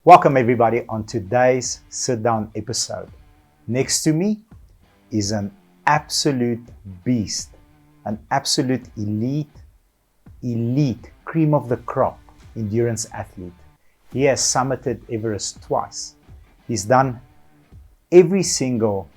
Welcome everybody on today's sit down episode. Next to me is an absolute beast, an absolute elite cream of the crop endurance athlete. He has summited Everest twice. He's done every single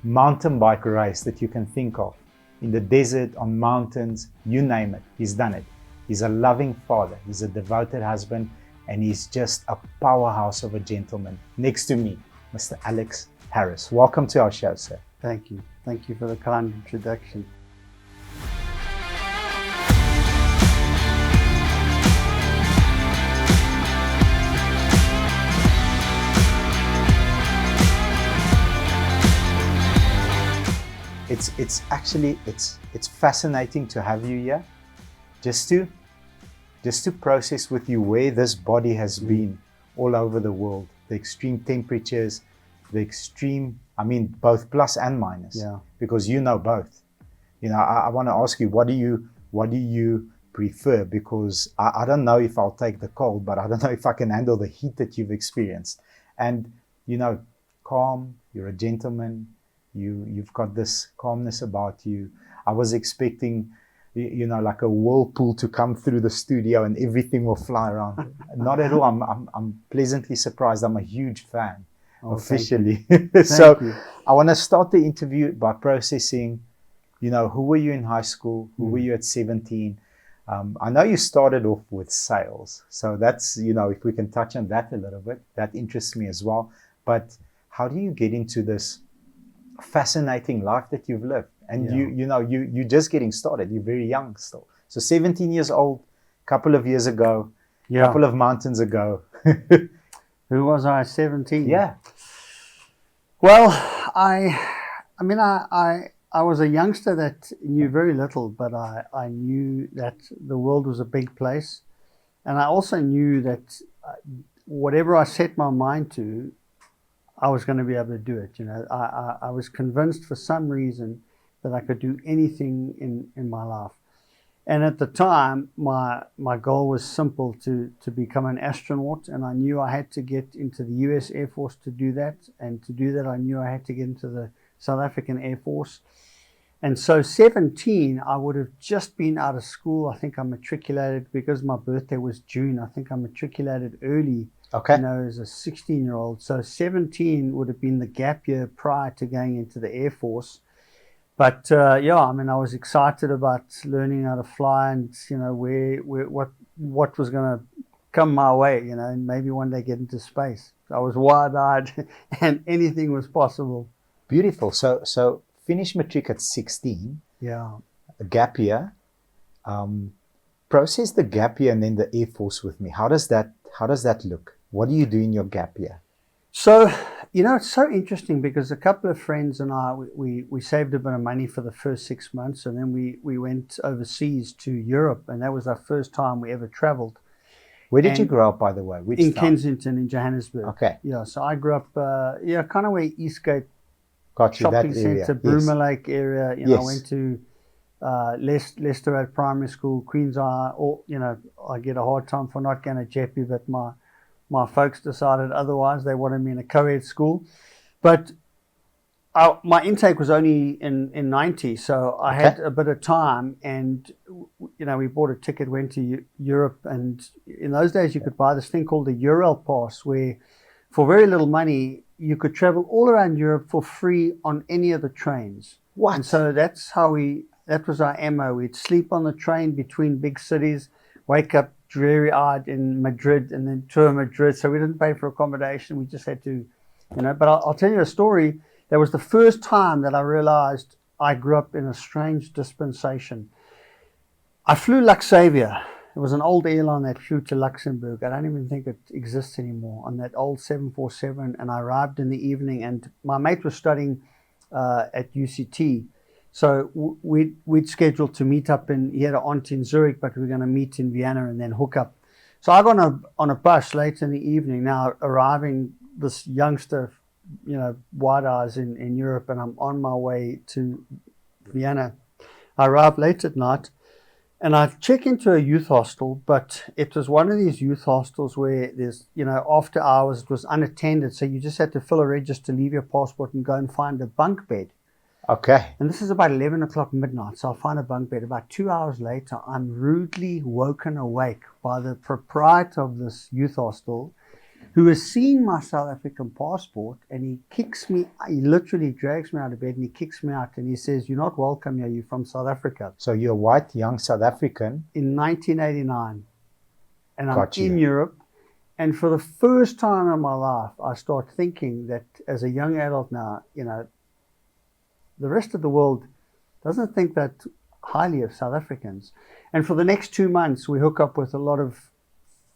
mountain bike race that you can think of, in the desert, on mountains, you name it, he's done it. He's a loving father, he's a devoted husband, and he's just a powerhouse of a gentleman. Next to me, Mr. Alex Harris. Welcome to our show, sir. Thank you. Thank you for the kind introduction. It's fascinating to have you here, just to process with you where this body has been all over the world, the extreme temperatures, both plus and minus. Yeah. Because you know both. I want to ask you, what do you prefer? Because I don't know if I'll take the cold, but I don't know if I can handle the heat that you've experienced. And calm, you're a gentleman, you've got this calmness about you. I was expecting like a whirlpool to come through the studio and everything will fly around. Not at all. I'm pleasantly surprised. I'm a huge fan, officially. So I want to start the interview by processing, who were you in high school? Who were you at 17? I know you started off with sales. So that's, if we can touch on that a little bit, that interests me as well. But how do you get into this fascinating life that you've lived? And you're just getting started. You're very young still. So 17 years old, couple of years ago, couple of mountains ago. Who was I? 17. Yeah. Well, I was a youngster that knew very little, but I knew that the world was a big place, and I also knew that whatever I set my mind to, I was going to be able to do it. I was convinced for some reason that I could do anything in my life. And at the time, my goal was simple, to become an astronaut, and I knew I had to get into the US Air Force to do that. And to do that, I knew I had to get into the South African Air Force. And so 17, I would have just been out of school. I think I matriculated, because my birthday was June, I think I matriculated early. Okay. As a 16-year-old. So 17 would have been the gap year prior to going into the Air Force. But I was excited about learning how to fly, and what was going to come my way, and maybe one day get into space. So I was wide-eyed, and anything was possible. Beautiful. So finish matric at 16. Yeah. A gap year. Process the gap year and then the Air Force with me. How does that look? What do you do in your gap year? So, it's so interesting, because a couple of friends and I, we saved a bit of money for the first 6 months, and then we went overseas to Europe, and that was our first time we ever traveled. Where did you grow up, by the way? Which in town? Kensington, in Johannesburg. Okay. Yeah, so I grew up, kind of where Eastgate shopping centre, Broomer Lake area. Yes. I went to Leicester Road Primary School, Queen's Eye. I get a hard time for not going to Jeppe, but my folks decided otherwise. They wanted me in a co-ed school. But my intake was only in 90, so I had a bit of time, and we bought a ticket, went to Europe, and in those days you could buy this thing called the Euro Pass, where for very little money you could travel all around Europe for free on any of the trains. What? And so that was our MO. We'd sleep on the train between big cities, wake up dreary-eyed in Madrid, and then tour Madrid. So we didn't pay for accommodation. We just had to, But I'll tell you a story. That was the first time that I realized I grew up in a strange dispensation. I flew Luxavia. It was an old airline that flew to Luxembourg. I don't even think it exists anymore, on that old 747. And I arrived in the evening, and my mate was studying at UCT. So we'd scheduled to meet up he had an aunt in Zurich, but we were going to meet in Vienna and then hook up. So I got on a bus late in the evening, now arriving, this youngster, wide eyes in Europe, and I'm on my way to Vienna. I arrived late at night, And I check into a youth hostel, but it was one of these youth hostels where there's, after hours it was unattended. So you just had to fill a register, leave your passport and go and find a bunk bed. Okay. And this is about 11 o'clock midnight. So I'll find a bunk bed. About 2 hours later, I'm rudely woken awake by the proprietor of this youth hostel, who has seen my South African passport, and he literally drags me out of bed and he kicks me out and he says, "You're not welcome here, you're from South Africa." So you're a white, young South African. In 1989. And I'm Got you. in Europe. And for the first time in my life, I start thinking that as a young adult now, the rest of the world doesn't think that highly of South Africans. And for the next 2 months, we hook up with a lot of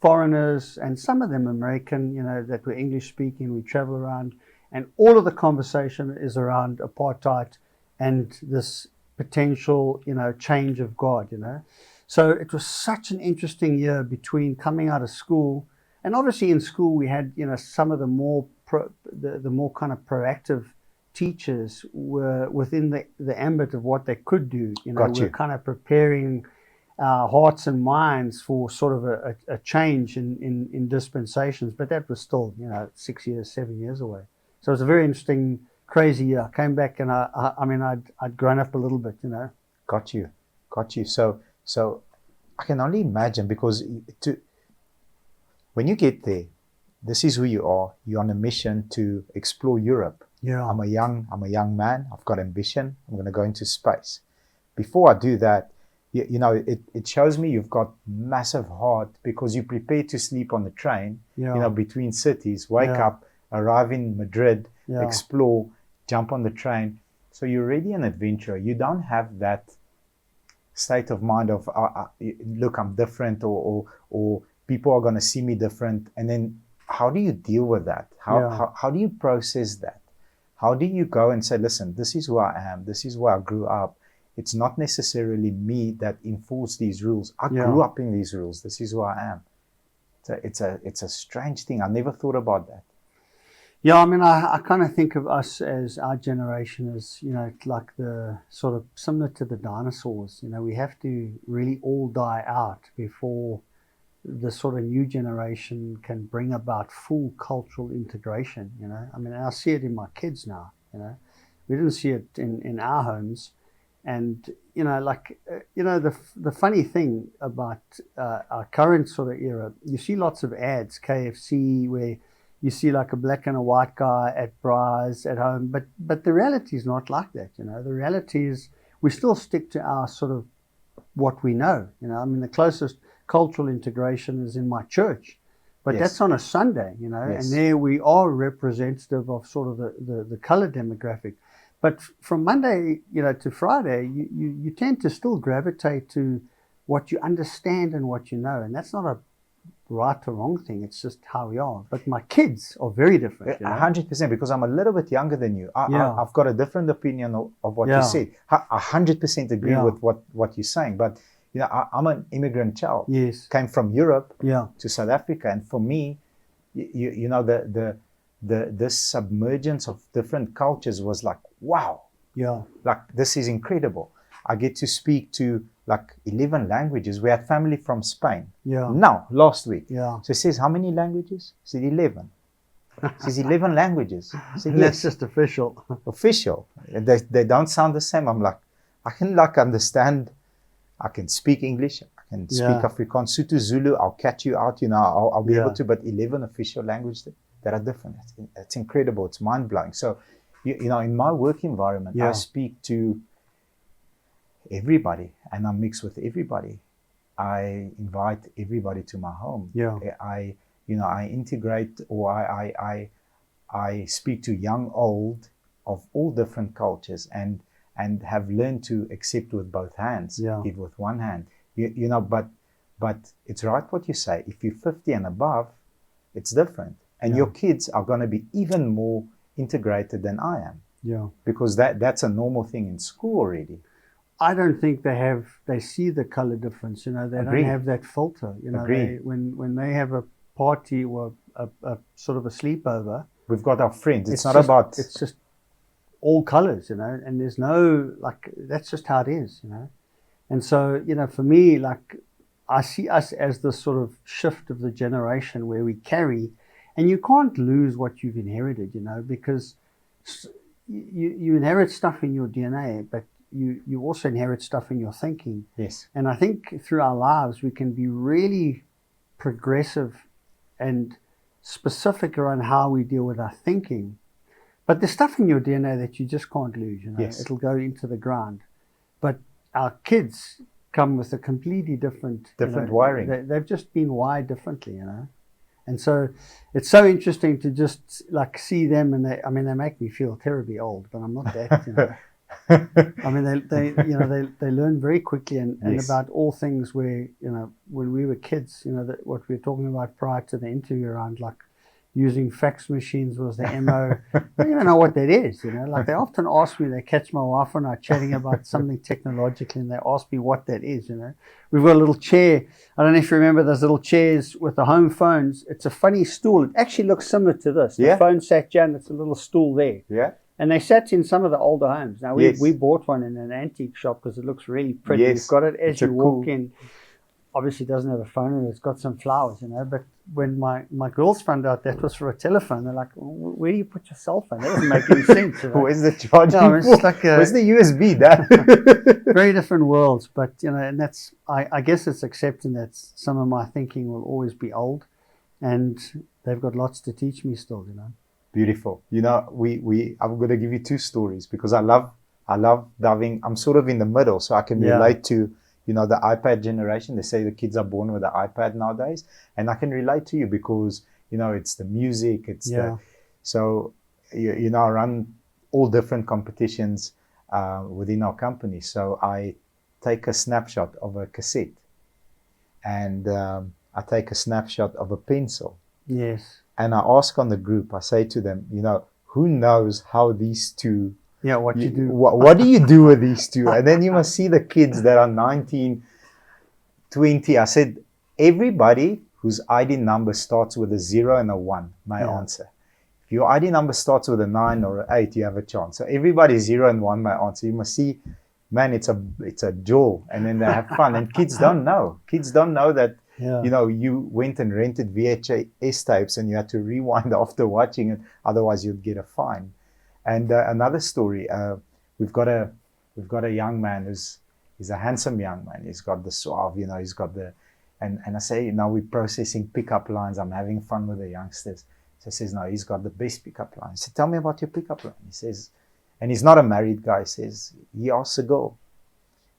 foreigners, and some of them American, that were English speaking. We travel around, and all of the conversation is around apartheid and this potential, change of God, So it was such an interesting year between coming out of school, and obviously in school we had, some of the more the more kind of proactive teachers were within the ambit of what they could do. We're kind of preparing our hearts and minds for sort of a change in dispensations, but that was still 6 years, 7 years away. So it was a very interesting, crazy year. I came back and I'd grown up a little bit. Got you. So I can only imagine, because when you get there, this is who you are. You're on a mission to explore Europe. Yeah. I'm a young man. I've got ambition. I'm going to go into space. Before I do that, it shows me you've got massive heart, because you prepare to sleep on the train, between cities, wake up, arrive in Madrid, explore, jump on the train. So you're already an adventurer. You don't have that state of mind of, look, I'm different, or people are going to see me different. And then how do you deal with that? How do you process that? How do you go and say, listen, this is who I am. This is where I grew up. It's not necessarily me that enforced these rules. I grew up in these rules. This is who I am. It's a strange thing. I never thought about that. Yeah, I kind of think of us as our generation as, like the sort of similar to the dinosaurs. We have to really all die out before the sort of new generation can bring about full cultural integration. I see it in my kids now. We didn't see it in our homes. And, the funny thing about our current sort of era, you see lots of ads, KFC, where you see like a black and a white guy at bras at home. But the reality is not like that, The reality is we still stick to our sort of what we know. The closest cultural integration is in my church. But that's on a Sunday, and there we are representative of sort of the color demographic. But from Monday, to Friday, you tend to still gravitate to what you understand and what you know. And that's not a right or wrong thing. It's just how we are. But my kids are very different. 100%, because I'm a little bit younger than you. I've got a different opinion of what you said. I 100% agree with what you're saying. But, I'm an immigrant child. Yes. Came from Europe to South Africa. And for me, this submergence of different cultures was like, wow. Yeah. Like, this is incredible. I get to speak to like 11 languages. We had family from Spain. Yeah. Now, last week. Yeah. So he says, how many languages? I said, 11. He says, 11 languages. I said, yes. That's just official. Official. They don't sound the same. I'm like, I can understand. I can speak English. I can speak Afrikaans, Sotho, Zulu. I'll catch you out, I'll be able to, but 11 official languages that are different. It's incredible. It's mind blowing. So, in my work environment, I speak to everybody and I mix with everybody. I invite everybody to my home. Yeah. I integrate, or I speak to young, old, of all different cultures, and have learned to accept with both hands, give with one hand. But it's right what you say. If you're 50 and above, it's different. And your kids are going to be even more integrated than I am. Yeah. Because that's a normal thing in school already. I don't think they see the color difference. They don't have that filter. When they have a party or a sort of a sleepover, we've got our friends. It's just all colors, and there's no, that's just how it is, And so, for me, like, I see us as this sort of shift of the generation where we carry, and you can't lose what you've inherited, because you inherit stuff in your DNA, but you also inherit stuff in your thinking. Yes. And I think through our lives, we can be really progressive and specific around how we deal with our thinking. But there's stuff in your DNA that you just can't lose, Yes. It'll go into the ground. But our kids come with a completely different wiring. They've just been wired differently, And so it's so interesting to just like see them, and they make me feel terribly old, but I'm not that, I mean, they learn very quickly, and Yes. about all things where, when we were kids, that what we were talking about prior to the interview around like using fax machines was the MO. I don't even know what that is, Like they often ask me, they catch my wife and I chatting about something technologically, and they ask me what that is, We've got a little chair. I don't know if you remember those little chairs with the home phones. It's a funny stool. It actually looks similar to this. Yeah. The phone sat down, it's a little stool there. Yeah. And they sat in some of the older homes. Now, Yes. we bought one in an antique shop because it looks really pretty. Yes. You've got it as It's a you walk cool- in. Obviously, it doesn't have a phone in it. It's got some flowers, But when my girls found out that was for a telephone, they're like, where do you put your cell phone? That doesn't make any sense. Where's the charging No, it's port? like Where's the USB, Dad? very different worlds. But, and that's, I guess it's accepting that some of my thinking will always be old. And they've got lots to teach me still, Beautiful. I'm going to give you two stories because I love diving. I'm sort of in the middle, so I can relate to, the iPad generation. They say the kids are born with the iPad nowadays, and I can relate to you because, it's the music, so, I run all different competitions within our company. So I take a snapshot of a cassette, and I take a snapshot of a pencil. Yes. And I ask on the group, I say to them, who knows how these two... Yeah, what you do. What do you do with these two? And then you must see the kids that are 19, 20. I said, everybody whose ID number starts with a 0 and a 1 may answer. If your ID number starts with a 9 or an 8, you have a chance. So everybody 0 and 1 may answer. You must see, man, it's a jaw. And then they have fun. And kids don't know. Kids don't know that, you went and rented VHS tapes and you had to rewind after watching it. Otherwise, you'd get a fine. And another story, we've got a young man he's a handsome young man. He's got the suave, he's got the, and I say, we're processing pickup lines. I'm having fun with the youngsters. So he says, no, he's got the best pickup line. I said, tell me about your pickup line. He says, and he's not a married guy. He asks a girl,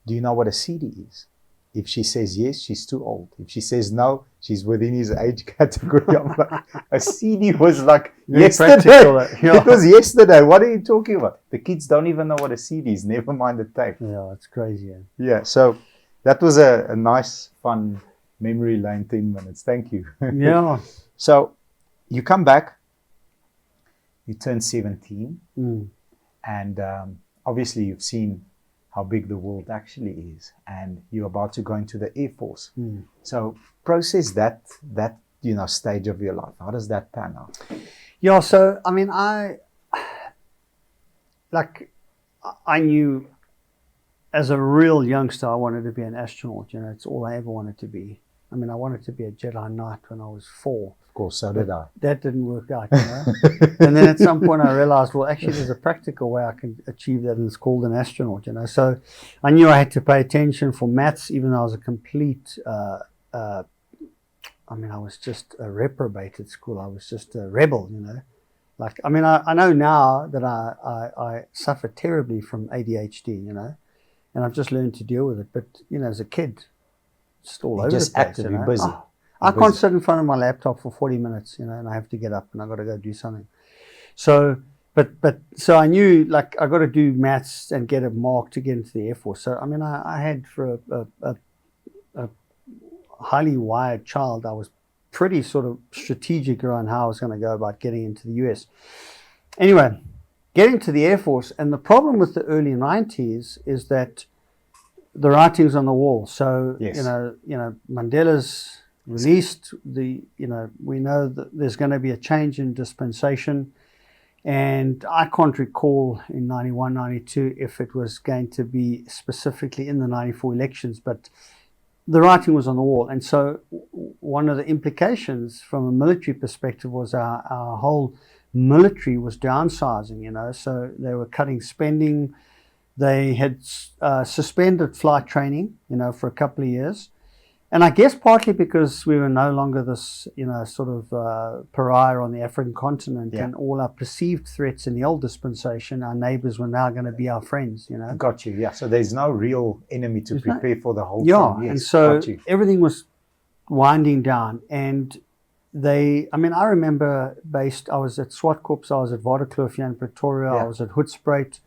do you know what a CD is? If she says yes, she's too old. If she says no, she's within his age category. I'm like, a CD was like yesterday. It was yesterday. What are you talking about? The kids don't even know what a CD is, never mind the tape. Yeah, it's crazy. Yeah, so that was a nice, fun memory lane 10 minutes. Thank you. Yeah. So you come back, you turn 17, and obviously you've seen how big the world actually is, and you're about to go into the Air Force. So process that stage of your life. How does that pan out? Yeah, so I mean, I knew as a real youngster I wanted to be an astronaut. It's all I ever wanted to be. I mean, I wanted to be a Jedi Knight when I was 4. Of course, so did I. That didn't work out, And then at some point I realized, well, actually there's a practical way I can achieve that, and it's called an astronaut, So I knew I had to pay attention for maths, even though I was a complete, I was just a reprobate at school. I was just a rebel, I know now that I suffer terribly from ADHD, and I've just learned to deal with it. But, as a kid, just all over the place. Actively busy. I can't sit in front of my laptop for 40 minutes, and I have to get up and I've got to go do something. So, so I knew, I got to do maths and get a mark to get into the Air Force. So, I had for a highly wired child, I was pretty sort of strategic around how I was going to go about getting into the US. Anyway, getting to the Air Force, and the problem with the early 90s is that the writing's on the wall. So, yes. Mandela's released, we know that there's going to be a change in dispensation, And I can't recall in 91, 92 if it was going to be specifically in the 94 elections, but the writing was on the wall. And so one of the implications from a military perspective was our whole military was downsizing, you know, so they were cutting spending. They had suspended flight training, you know, for a couple of years. And I guess partly because we were no longer this, you know, sort of pariah on the African continent, and all our perceived threats in the old dispensation, our neighbors were now going to be our friends, you know. Got you, yeah. So there's no real enemy to prepare for the whole time. Yes, and so everything was winding down. And I remember I was at SWAT Corps, I was at Waterkloof here in Pretoria, I was at Hoedspruit,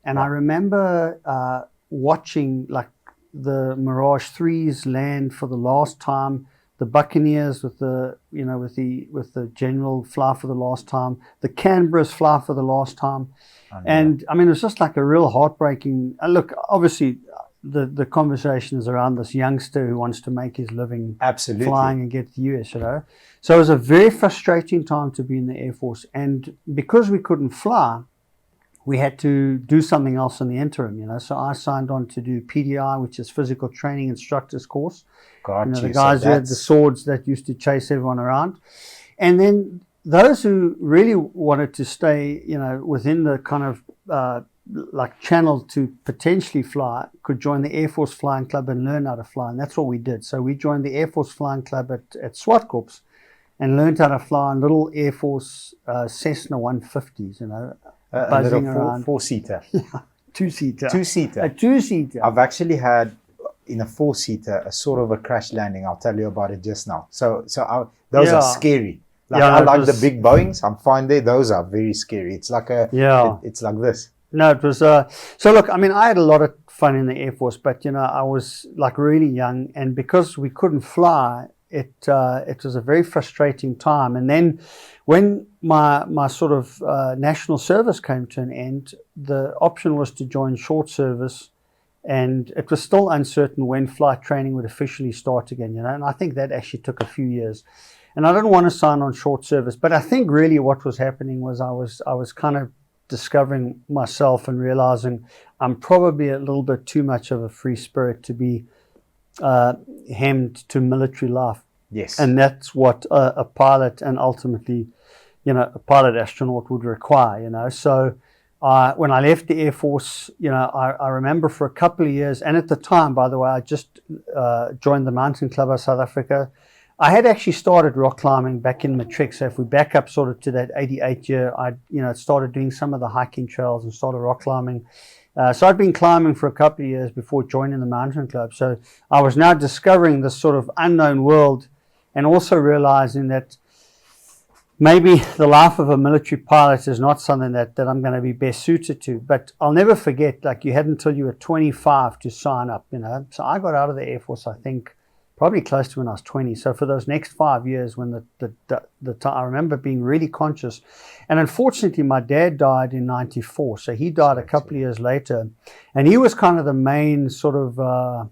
and I remember watching like the Mirage 3s land for the last time, the Buccaneers with the General fly for the last time, the Canberras fly for the last time. And I mean, it was just like a real heartbreaking look. Obviously the conversation is around this youngster who wants to make his living flying and get to the US, you know. So it was a very frustrating time to be in the Air Force, and because we couldn't fly, we had to do something else in the interim, you know. So I signed on to do PDI, which is Physical Training Instructors course. The guys who had the swords that used to chase everyone around. And then those who really wanted to stay, you know, within the kind of like channel to potentially fly could join the Air Force Flying Club and learn how to fly. And that's what we did. So we joined the Air Force Flying Club at SWAT Corps and learned how to fly on little Air Force Cessna 150s, you know. A little four-seater. Yeah, two-seater. Two-seater. A two-seater. I've actually had, in a four-seater, a sort of a crash landing. I'll tell you about it just now. So those are scary. Like, I like the big Boeings. I'm fine there. Those are very scary. It's like it's like this. No, it was, so look, I mean, I had a lot of fun in the Air Force, but, you know, I was like really young, and because we couldn't fly, it was a very frustrating time. And then when my sort of national service came to an end, the option was to join short service, and it was still uncertain when flight training would officially start again, you know, and I think that actually took a few years. And I didn't want to sign on short service, but I think really what was happening was I was kind of discovering myself and realizing I'm probably a little bit too much of a free spirit to be hemmed to military life. Yes. And that's what a pilot and ultimately, you know, a pilot astronaut would require, you know. So when I left the Air Force, you know, I remember for a couple of years, and at the time, by the way, I just joined the Mountain Club of South Africa. I had actually started rock climbing back in matric. So if we back up sort of to that 88 year, I, you know, started doing some of the hiking trails and started rock climbing. So I'd been climbing for a couple of years before joining the Mountain Club. So I was now discovering this sort of unknown world, and also realizing that maybe the life of a military pilot is not something that I'm going to be best suited to. But I'll never forget, like, you had until you were 25 to sign up, you know. So I got out of the Air Force, I think, probably close to when I was 20. So for those next 5 years, when the time, I remember being really conscious. And unfortunately, my dad died in 94. So he died a couple of years later. And he was kind of the main sort of,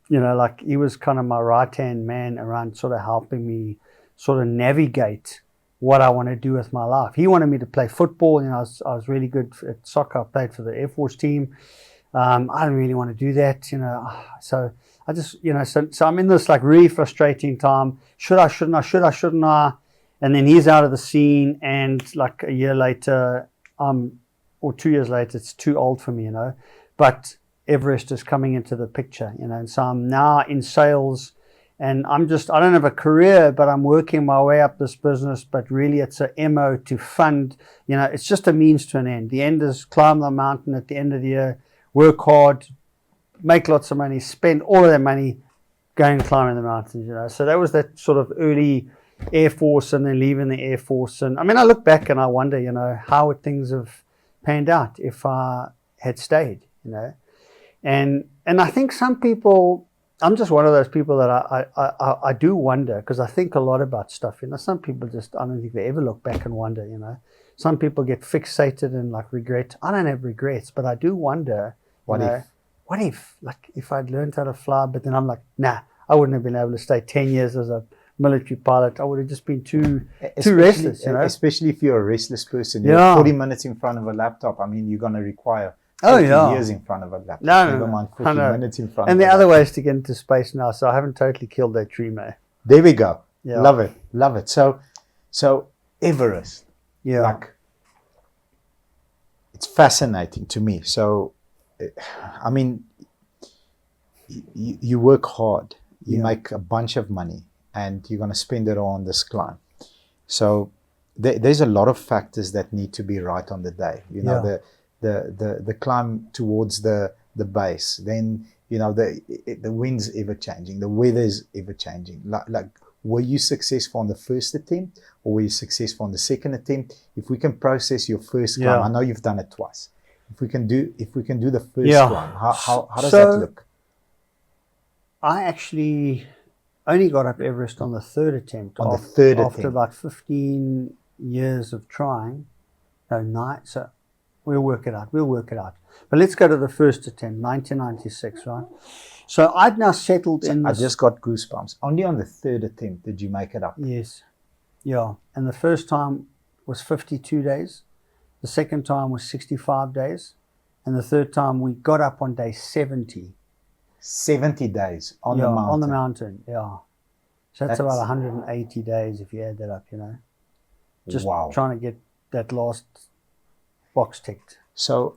you know, like, he was kind of my right-hand man around sort of helping me sort of navigate what I want to do with my life. He wanted me to play football. You know, I was really good at soccer. I played for the Air Force team. I didn't really want to do that, you know. So I just, you know, so I'm in this like really frustrating time. Should I, shouldn't I? And then he's out of the scene, and like a year later, or 2 years later, it's too old for me, you know. But Everest is coming into the picture, you know, and so I'm now in sales, and I don't have a career, but I'm working my way up this business. But really, it's a MO to fund, you know, it's just a means to an end. The end is climb the mountain at the end of the year, work hard, make lots of money, spend all of that money going climbing the mountains, you know. So that was that sort of early Air Force, and then leaving the Air Force. And I mean, I look back and I wonder, you know, how would things have panned out if I had stayed, you know. And I think some people, I'm just one of those people that I do wonder, because I think a lot about stuff, you know. Some people just, I don't think they ever look back and wonder, you know. Some people get fixated and like regret. I don't have regrets, but I do wonder, what if, like, if I'd learned how to fly, but then I'm like, nah, I wouldn't have been able to stay 10 years as a military pilot. I would have just been too Especially- restless, you know. Especially if you're a restless person. Yeah. You're 40 minutes in front of a laptop. I mean, you're going to require 40 years in front of a laptop. Never mind 40 minutes in front and of the a other laptop. ways to get into space now, so I haven't totally killed that dream, mate. There we go. Yeah. Love it. Love it. So Everest, Yeah. like, it's fascinating to me. So, I mean, you work hard, you make a bunch of money, and you're going to spend it all on this climb. So there's a lot of factors that need to be right on the day. You know, the climb towards the base, then, you know, the wind's ever changing, the weather's ever changing. Like, were you successful on the first attempt, or were you successful on the second attempt? If we can process your first climb, I know you've done it twice. If we can do the first climb, how does that look? I actually only got up Everest on the third attempt. After about 15 years of trying. So we'll work it out. But let's go to the first attempt, 1996, right? So I'd now settled in I just got goosebumps. Only on the third attempt did you make it up. Yes. Yeah. And the first time was 52 days. The second time was 65 days. And the third time we got up on day 70. 70 days on the mountain. On the mountain, yeah. So that's about 180 days if you add that up, you know. Just trying to get that last box ticked. So,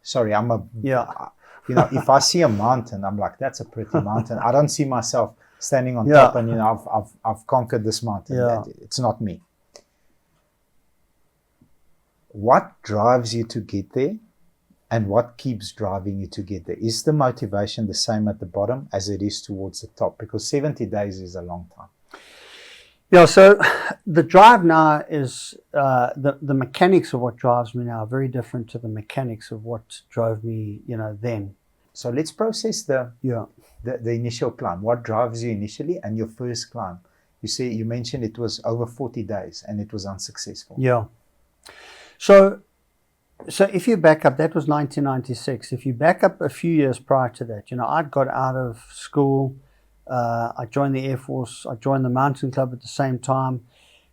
sorry, you know, if I see a mountain, I'm like, that's a pretty mountain. I don't see myself standing on top and, you know, I've conquered this mountain. Yeah. It's not me. What drives you to get there, and what keeps driving you to get there? Is the motivation the same at the bottom as it is towards the top? Because 70 days is a long time. Yeah, so the drive now is the mechanics of what drives me now are very different to the mechanics of what drove me, you know, then. So let's process the initial climb. What drives you initially, and your first climb? You mentioned it was over 40 days and it was unsuccessful. Yeah. So if you back up, that was 1996. If you back up a few years prior to that, you know, I'd got out of school. I joined the Air Force. I joined the mountain club at the same time,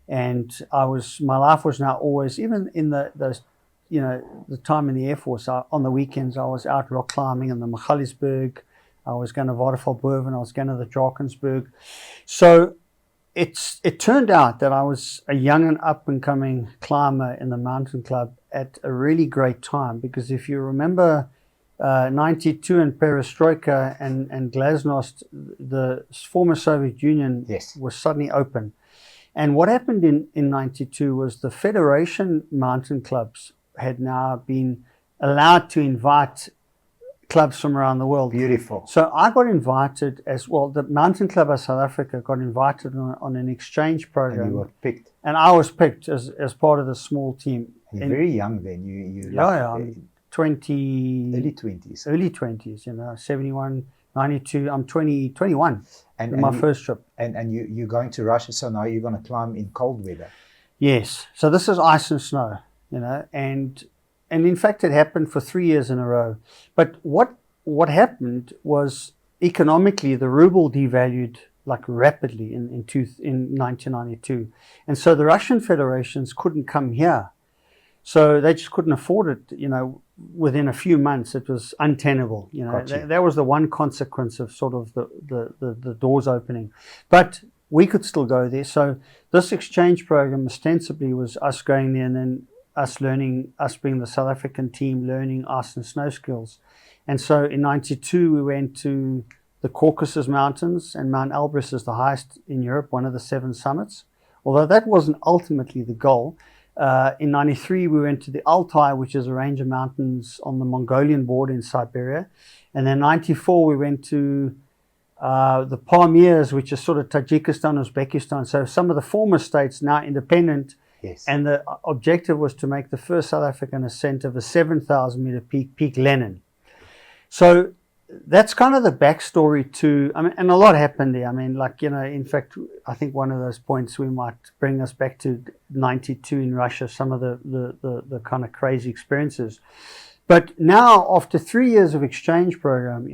and my life was now always, even in those, you know, the time in the Air Force. On the weekends, I was out rock climbing in the Magaliesberg. I was going to Watervalboven. I was going to the Drakensberg. So it turned out that I was a young and up and coming climber in the mountain club at a really great time, because if you remember 92 and Perestroika and Glasnost, the former Soviet Union was suddenly open. And what happened in 92 was the Federation mountain clubs had now been allowed to invite clubs from around the world. Beautiful. So I got invited as well. The Mountain Club of South Africa got invited on an exchange program. And you were picked. And I was picked as part of the small team. You're very young then. You I'm 20. Early 20s. Early 20s, you know, 71, 92. I'm 21. And my first trip. And you're going to Russia, so now you're going to climb in cold weather. Yes. So this is ice and snow, you know, and in fact it happened for 3 years in a row. But what happened was, economically the ruble devalued like rapidly in 1992, and so the Russian federations couldn't come here, so they just couldn't afford it. You know, within a few months it was untenable. You know, that was the one consequence of sort of the doors opening, but we could still go there. So this exchange program ostensibly was us going there and then us being the South African team, learning ice and snow skills. And so in 92 we went to the Caucasus Mountains, and Mount Elbrus is the highest in Europe, one of the 7 summits, although that wasn't ultimately the goal. In 93 we went to the Altai, which is a range of mountains on the Mongolian border in Siberia. And then 94 we went to the Pamirs, which is sort of Tajikistan, Uzbekistan, so some of the former states now independent. Yes. And the objective was to make the first South African ascent of a 7,000 meter peak, Peak Lenin. So that's kind of the backstory to, I mean, and a lot happened there. I mean, like, you know, in fact, I think one of those points we might bring us back to 92 in Russia, some of the kind of crazy experiences. But now, after 3 years of exchange program,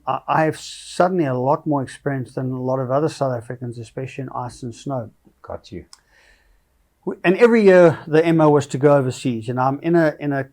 I have suddenly a lot more experience than a lot of other South Africans, especially in ice and snow. Got you. And every year the MO was to go overseas. I'm in a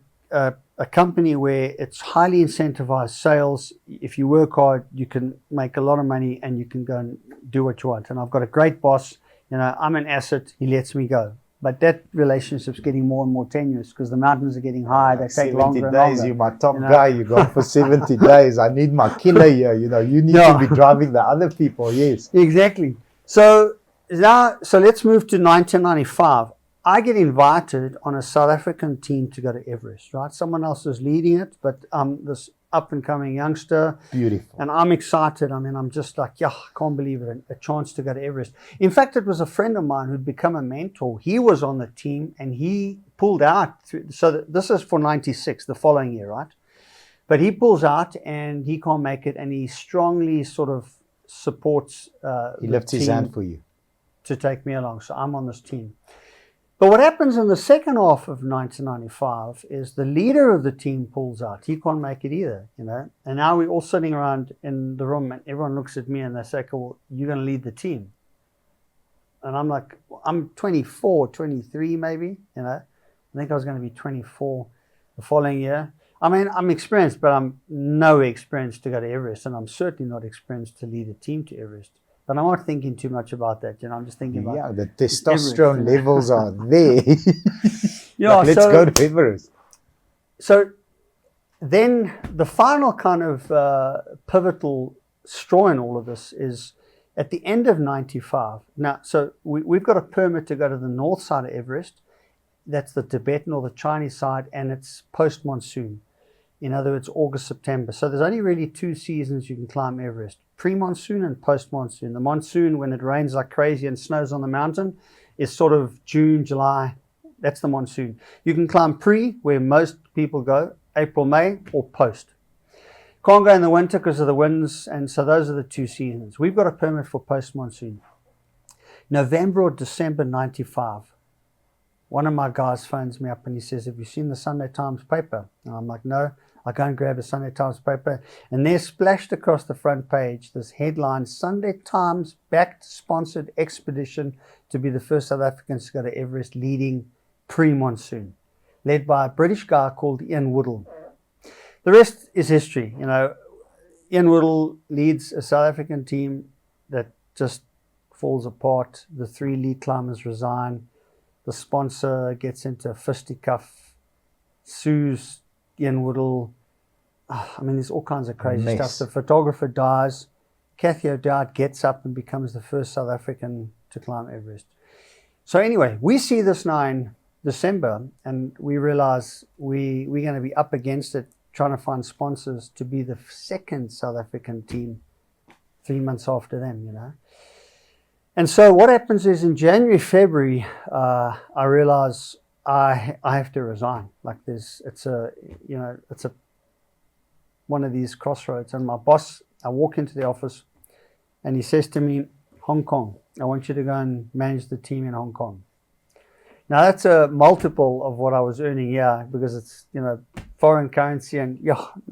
company where it's highly incentivized sales. If you work hard, you can make a lot of money and you can go and do what you want. And I've got a great boss. I'm an asset. He lets me go. But that relationship's getting more and more tenuous because the mountains are getting higher. They take longer and longer. 70 days, you're my top guy. You go for 70 days. I need my killer here. You need to be driving the other people. Yes. Exactly. So let's move to 1995. I get invited on a South African team to go to Everest, right? Someone else is leading it, but this up-and-coming youngster. Beautiful. And I'm excited. I'm just like, I can't believe it, a chance to go to Everest. In fact, it was a friend of mine who'd become a mentor. He was on the team, and he pulled out. So this is for 96, the following year, right? But he pulls out, and he can't make it, and he strongly sort of supports he lifts his hand for you to take me along. So I'm on this team. But what happens in the second half of 1995 is the leader of the team pulls out. He can't make it either, And now we're all sitting around in the room and everyone looks at me and they say, well, you're going to lead the team. And I'm like, I'm 24, 23 maybe, I think I was going to be 24 the following year. I'm experienced, but I'm no experienced to go to Everest. And I'm certainly not experienced to lead a team to Everest. But I'm not thinking too much about that. I'm just thinking about the testosterone levels are there. Let's go to Everest. So then the final kind of pivotal straw in all of this is at the end of 95. Now, so we've got a permit to go to the north side of Everest. That's the Tibetan or the Chinese side, and it's post-monsoon. In other words, August, September. So there's only really 2 seasons you can climb Everest. Pre-monsoon and post-monsoon. The monsoon, when it rains like crazy and snows on the mountain, is sort of June, July. That's the monsoon. You can climb pre, where most people go, April, May, or post. Can't go in the winter because of the winds, and so those are the 2 seasons. We've got a permit for post-monsoon. November or December 95. One of my guys phones me up and he says, have you seen the Sunday Times paper? And I'm like, no. I go and grab a Sunday Times paper, and there splashed across the front page this headline, Sunday Times backed sponsored expedition to be the first South Africans to go to Everest leading pre-monsoon, led by a British guy called Ian Woodall. The rest is history. Ian Woodall leads a South African team that just falls apart. The 3 lead climbers resign. The sponsor gets into a fisticuff, sues Ian Woodall. There's all kinds of crazy stuff. The photographer dies. Cathy O'Dowd gets up and becomes the first South African to climb Everest. So anyway, we see this now in December, and we realize we're going to be up against it, trying to find sponsors to be the second South African team 3 months after them, And so what happens is in January, February, I realize I have to resign. It's one of these crossroads. And my boss, I walk into the office and he says to me, Hong Kong, I want you to go and manage the team in Hong Kong. Now that's a multiple of what I was earning here because it's, foreign currency. And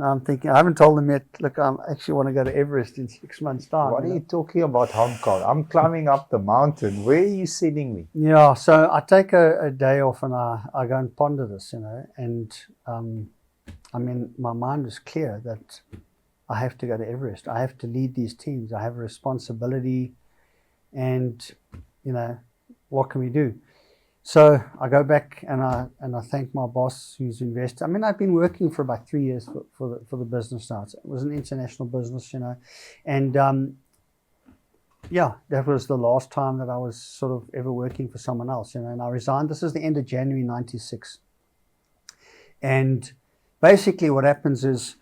I'm thinking, I haven't told them yet, look, I actually want to go to Everest in 6 months' time. What are you talking about Hong Kong? I'm climbing up the mountain. Where are you sending me? Yeah, so I take a day off and I go and ponder this, and my mind is clear that I have to go to Everest. I have to lead these teams. I have a responsibility, and what can we do? So I go back and I thank my boss who's invested. I've been working for about 3 years for the business now. It was an international business, and that was the last time that I was sort of ever working for someone else, and I resigned. This is the end of January 96. And basically what happens is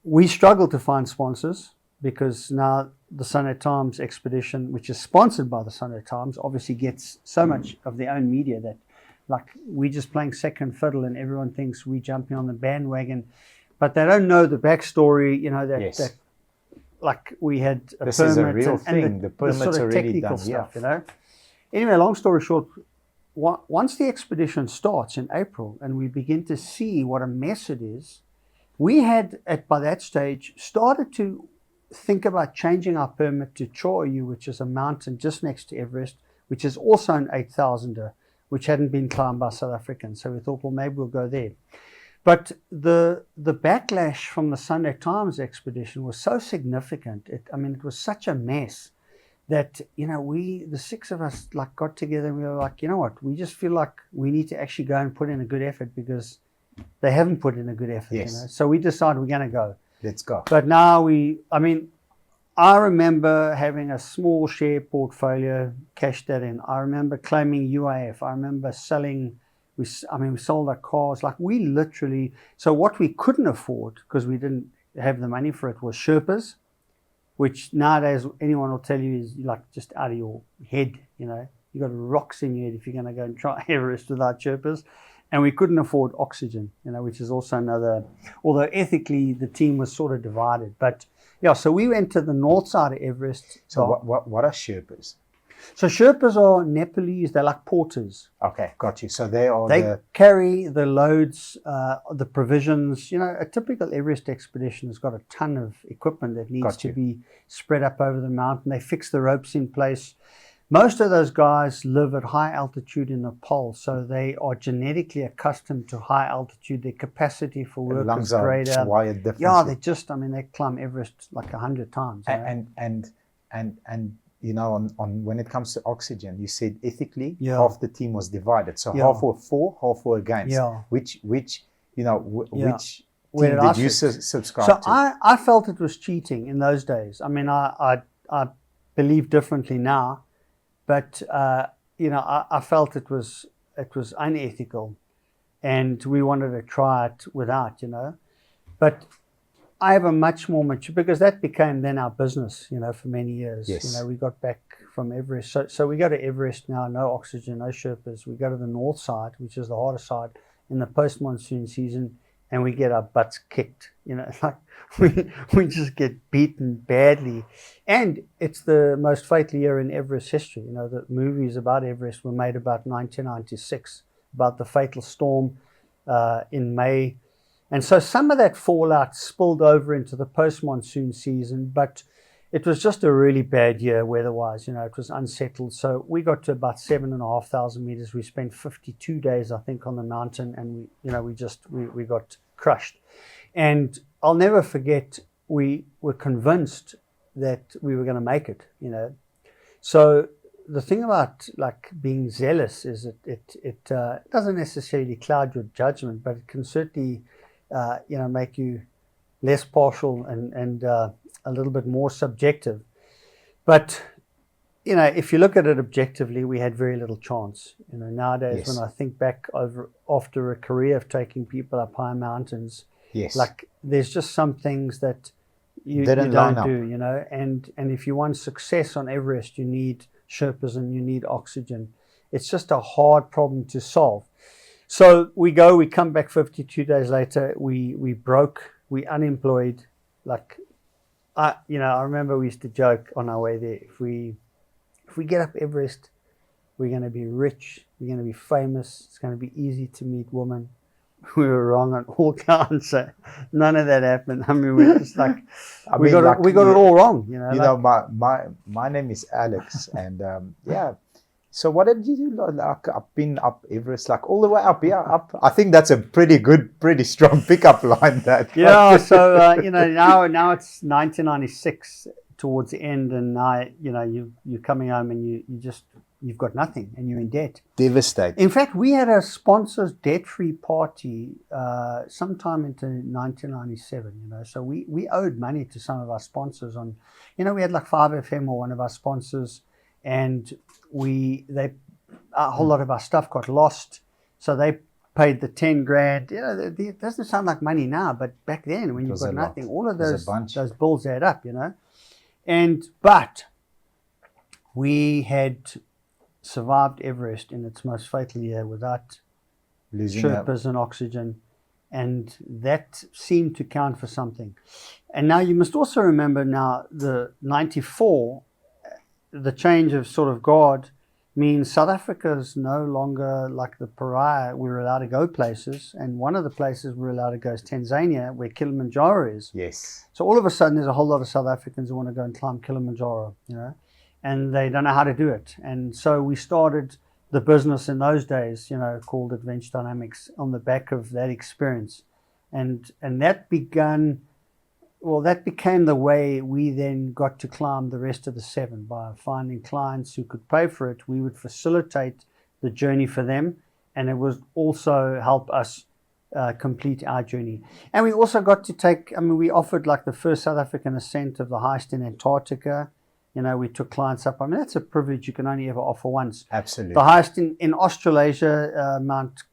we struggle to find sponsors because now the Sunday Times expedition, which is sponsored by the Sunday Times, obviously gets so much of their own media that we're just playing second fiddle and everyone thinks we're jumping on the bandwagon, but they don't know the backstory, that we had a this permit. Is a real and thing. The permit's sort of already technical done. stuff, Anyway, long story short, once the expedition starts in April and we begin to see what a mess it is, we had, by that stage, started to think about changing our permit to Cho-Oyu, which is a mountain just next to Everest, which is also an 8,000er, which hadn't been climbed by South Africans. So we thought, well, maybe we'll go there. But the backlash from the Sunday Times expedition was so significant. It was such a mess that, the six of us got together and we were like, you know what, we just feel like we need to actually go and put in a good effort because they haven't put in a good effort. Yes. So we decided we're going to go. Let's go. But now I remember having a small share portfolio, cashed that in. I remember claiming UAF. I remember selling. We sold our cars. We literally. So what we couldn't afford because we didn't have the money for it was Sherpas, which nowadays anyone will tell you is just out of your head. You got rocks in your head if you're going to go and try Everest without Sherpas. And we couldn't afford oxygen, which is also another. Although ethically the team was sort of divided, but yeah. So we went to the north side of Everest. So what are Sherpas? So Sherpas are Nepalese. They're like porters. Okay, got you. So they carry the loads, the provisions. A typical Everest expedition has got a ton of equipment that needs to be spread up over the mountain. They fix the ropes in place. Most of those guys live at high altitude in Nepal, so they are genetically accustomed to high altitude. Their capacity for work is greater. Lungs are wired differently. Yeah, they climb Everest 100 times. And when it comes to oxygen, you said ethically half the team was divided. So half were for, half were against. Yeah. Which team did you subscribe to? So I felt it was cheating in those days. I believe differently now. But I felt it was unethical, and we wanted to try it without, But I have a much more mature, because that became then our business, for many years. Yes. We got back from Everest, so we go to Everest now, no oxygen, no Sherpas. We go to the north side, which is the harder side, in the post-monsoon season, and we get our butts kicked. We just get beaten badly. And it's the most fatal year in Everest history. The movies about Everest were made about 1996, about the fatal storm in May. And so some of that fallout spilled over into the post-monsoon season, but it was just a really bad year weather-wise. It was unsettled. So we got to about 7,500 meters. We spent 52 days, I think, on the mountain, and we got crushed. And I'll never forget, we were convinced that we were going to make it. So the thing about being zealous is that it doesn't necessarily cloud your judgment, but it can certainly make you less partial and a little bit more subjective. But if you look at it objectively, we had very little chance. Nowadays, yes. When I think back after a career of taking people up high mountains, yes. There's just some things that you don't do, and if you want success on Everest, you need Sherpas and you need oxygen. It's just a hard problem to solve. So we come back 52 days later, we broke, we unemployed. I remember we used to joke on our way there, if we get up Everest, we're going to be rich, we're going to be famous, it's going to be easy to meet women. We were wrong on all counts. So none of that happened. We're just we got it all wrong. My name is Alex, and So what did you do? I've been up Everest, all the way up. Yeah, up. I think that's a pretty strong pickup line. That. Yeah. So now it's 1996 towards the end, and now you're coming home and you've got nothing and you're in debt. Devastated. In fact, we had a sponsors debt-free party sometime into 1997. So we owed money to some of our sponsors on. We had 5FM or one of our sponsors, and a whole lot of our stuff got lost, so they paid the 10 grand. It doesn't sound like money now, but back then when you've got nothing, all of those bills add up, but we had survived Everest in its most fatal year without losing Sherpas and oxygen, and that seemed to count for something. And now you must also remember, now the 94, the change of sort of guard, means South Africa is no longer like the pariah. We're allowed to go places, and one of the places we're allowed to go is Tanzania, where Kilimanjaro is. Yes. So all of a sudden, there's a whole lot of South Africans who want to go and climb Kilimanjaro, and they don't know how to do it. And so we started the business in those days, called Adventure Dynamics, on the back of that experience, and that began. Well, that became the way we then got to climb the rest of the 7 by finding clients who could pay for it. We would facilitate the journey for them, and it would also help us complete our journey. And we also got to we offered like the first South African ascent of the highest in Antarctica. We took clients up. That's a privilege you can only ever offer once. Absolutely. The highest in Australasia, Mount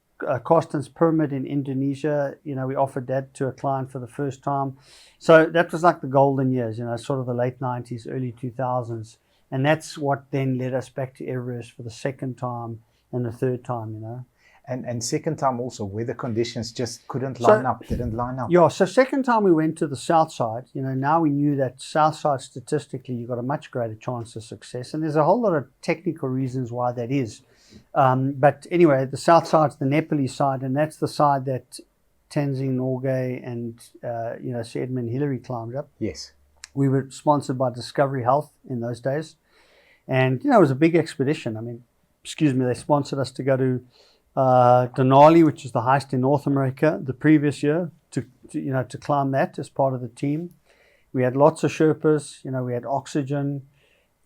Carsten's Pyramid in Indonesia, we offered that to a client for the first time. So that was like the golden years, sort of the late 90s, early 2000s. And that's what then led us back to Everest for the second time and the third time, And second time also, weather conditions just didn't line up. Yeah, so second time we went to the south side. Now we knew that south side statistically, you've got a much greater chance of success. And there's a whole lot of technical reasons why that is. But anyway, the south side's the Nepalese side, and that's the side that Tenzing Norgay and Sir Edmund Hillary climbed up. Yes. We were sponsored by Discovery Health in those days. And, it was a big expedition. They sponsored us to go to Denali, which is the highest in North America, the previous year, to climb that as part of the team. We had lots of Sherpas, we had oxygen,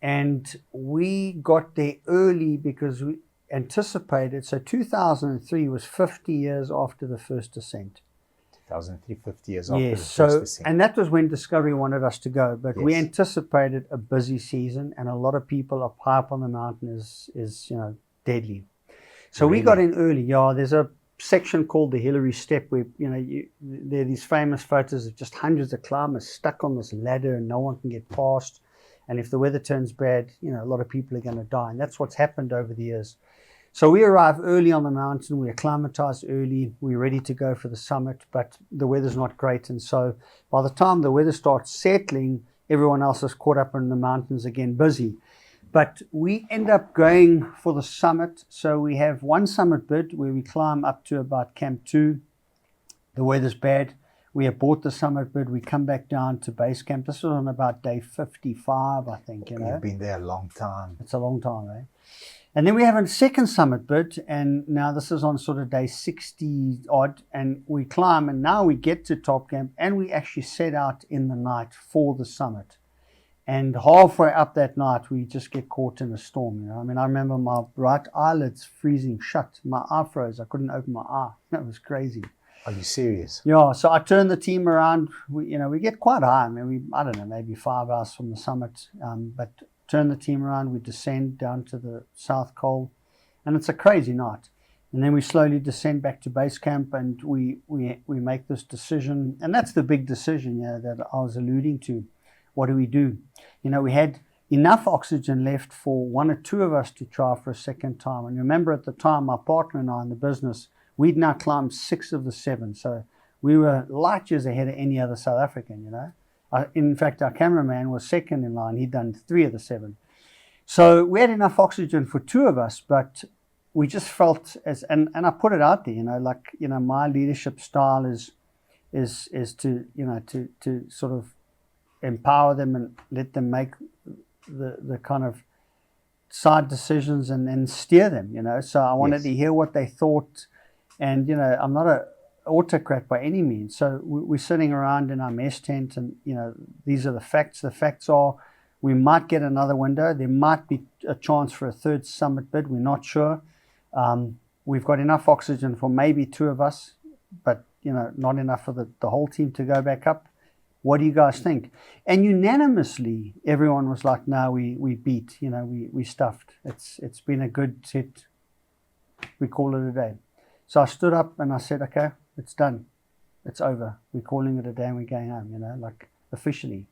and we got there early because we anticipated. So 2003 was 50 years after the first ascent. 2003, 50 years after the Yes, first ascent. and that was when Discovery wanted us to go, but we Yes. anticipated a busy season, and a lot of people up high up on the mountain is deadly. So we got in early. Yeah, there's a section called the Hillary Step where, there are these famous photos of just hundreds of climbers stuck on this ladder and no one can get past. And if the weather turns bad, a lot of people are going to die. And that's what's happened over the years. So we arrive early on the mountain. We acclimatized early. We're ready to go for the summit, but the weather's not great. And so by the time the weather starts settling, everyone else is caught up in the mountains again, busy. But we end up going for the summit. So we have one summit bid where we climb up to about Camp 2. The weather's bad. We have bought the summit bid. We come back down to base camp. This was on about day 55, I think. You've been there a long time. It's a long time, eh? And then we have a second summit bid, and now this is on sort of day 60 odd, and we climb, and now we get to top camp, and we actually set out in the night for the summit. And halfway up that night, we just get caught in a storm. I remember my right eyelids freezing shut. My eye froze. I couldn't open my eye. That was crazy. Are you serious? Yeah. So I turned the team around. We get quite high. I don't know, maybe 5 hours from the summit. But turn the team around. We descend down to the South Col, and it's a crazy night. And then we slowly descend back to base camp, and we make this decision. And that's the big decision, that I was alluding to. What do we do? We had enough oxygen left for one or two of us to try for a second time. And remember, at the time, my partner and I in the business, we'd now climbed 6 of the 7. So we were light years ahead of any other South African, In fact, our cameraman was second in line. He'd done 3 of the 7. So we had enough oxygen for 2 of us, but we just felt and I put it out there, my leadership style is to sort of empower them and let them make the kind of side decisions and steer them, So I wanted to hear what they thought. And, I'm not an autocrat by any means. So we're sitting around in our mess tent and, these are the facts. The facts are we might get another window. There might be a chance for a third summit bid. We're not sure. We've got enough oxygen for maybe 2 of us, but, not enough for the whole team to go back up. What do you guys think? And unanimously, everyone was like, no, we beat, we stuffed. It's been a good set. We call it a day. So I stood up and I said, okay, it's done. It's over. We're calling it a day and we're going home, officially.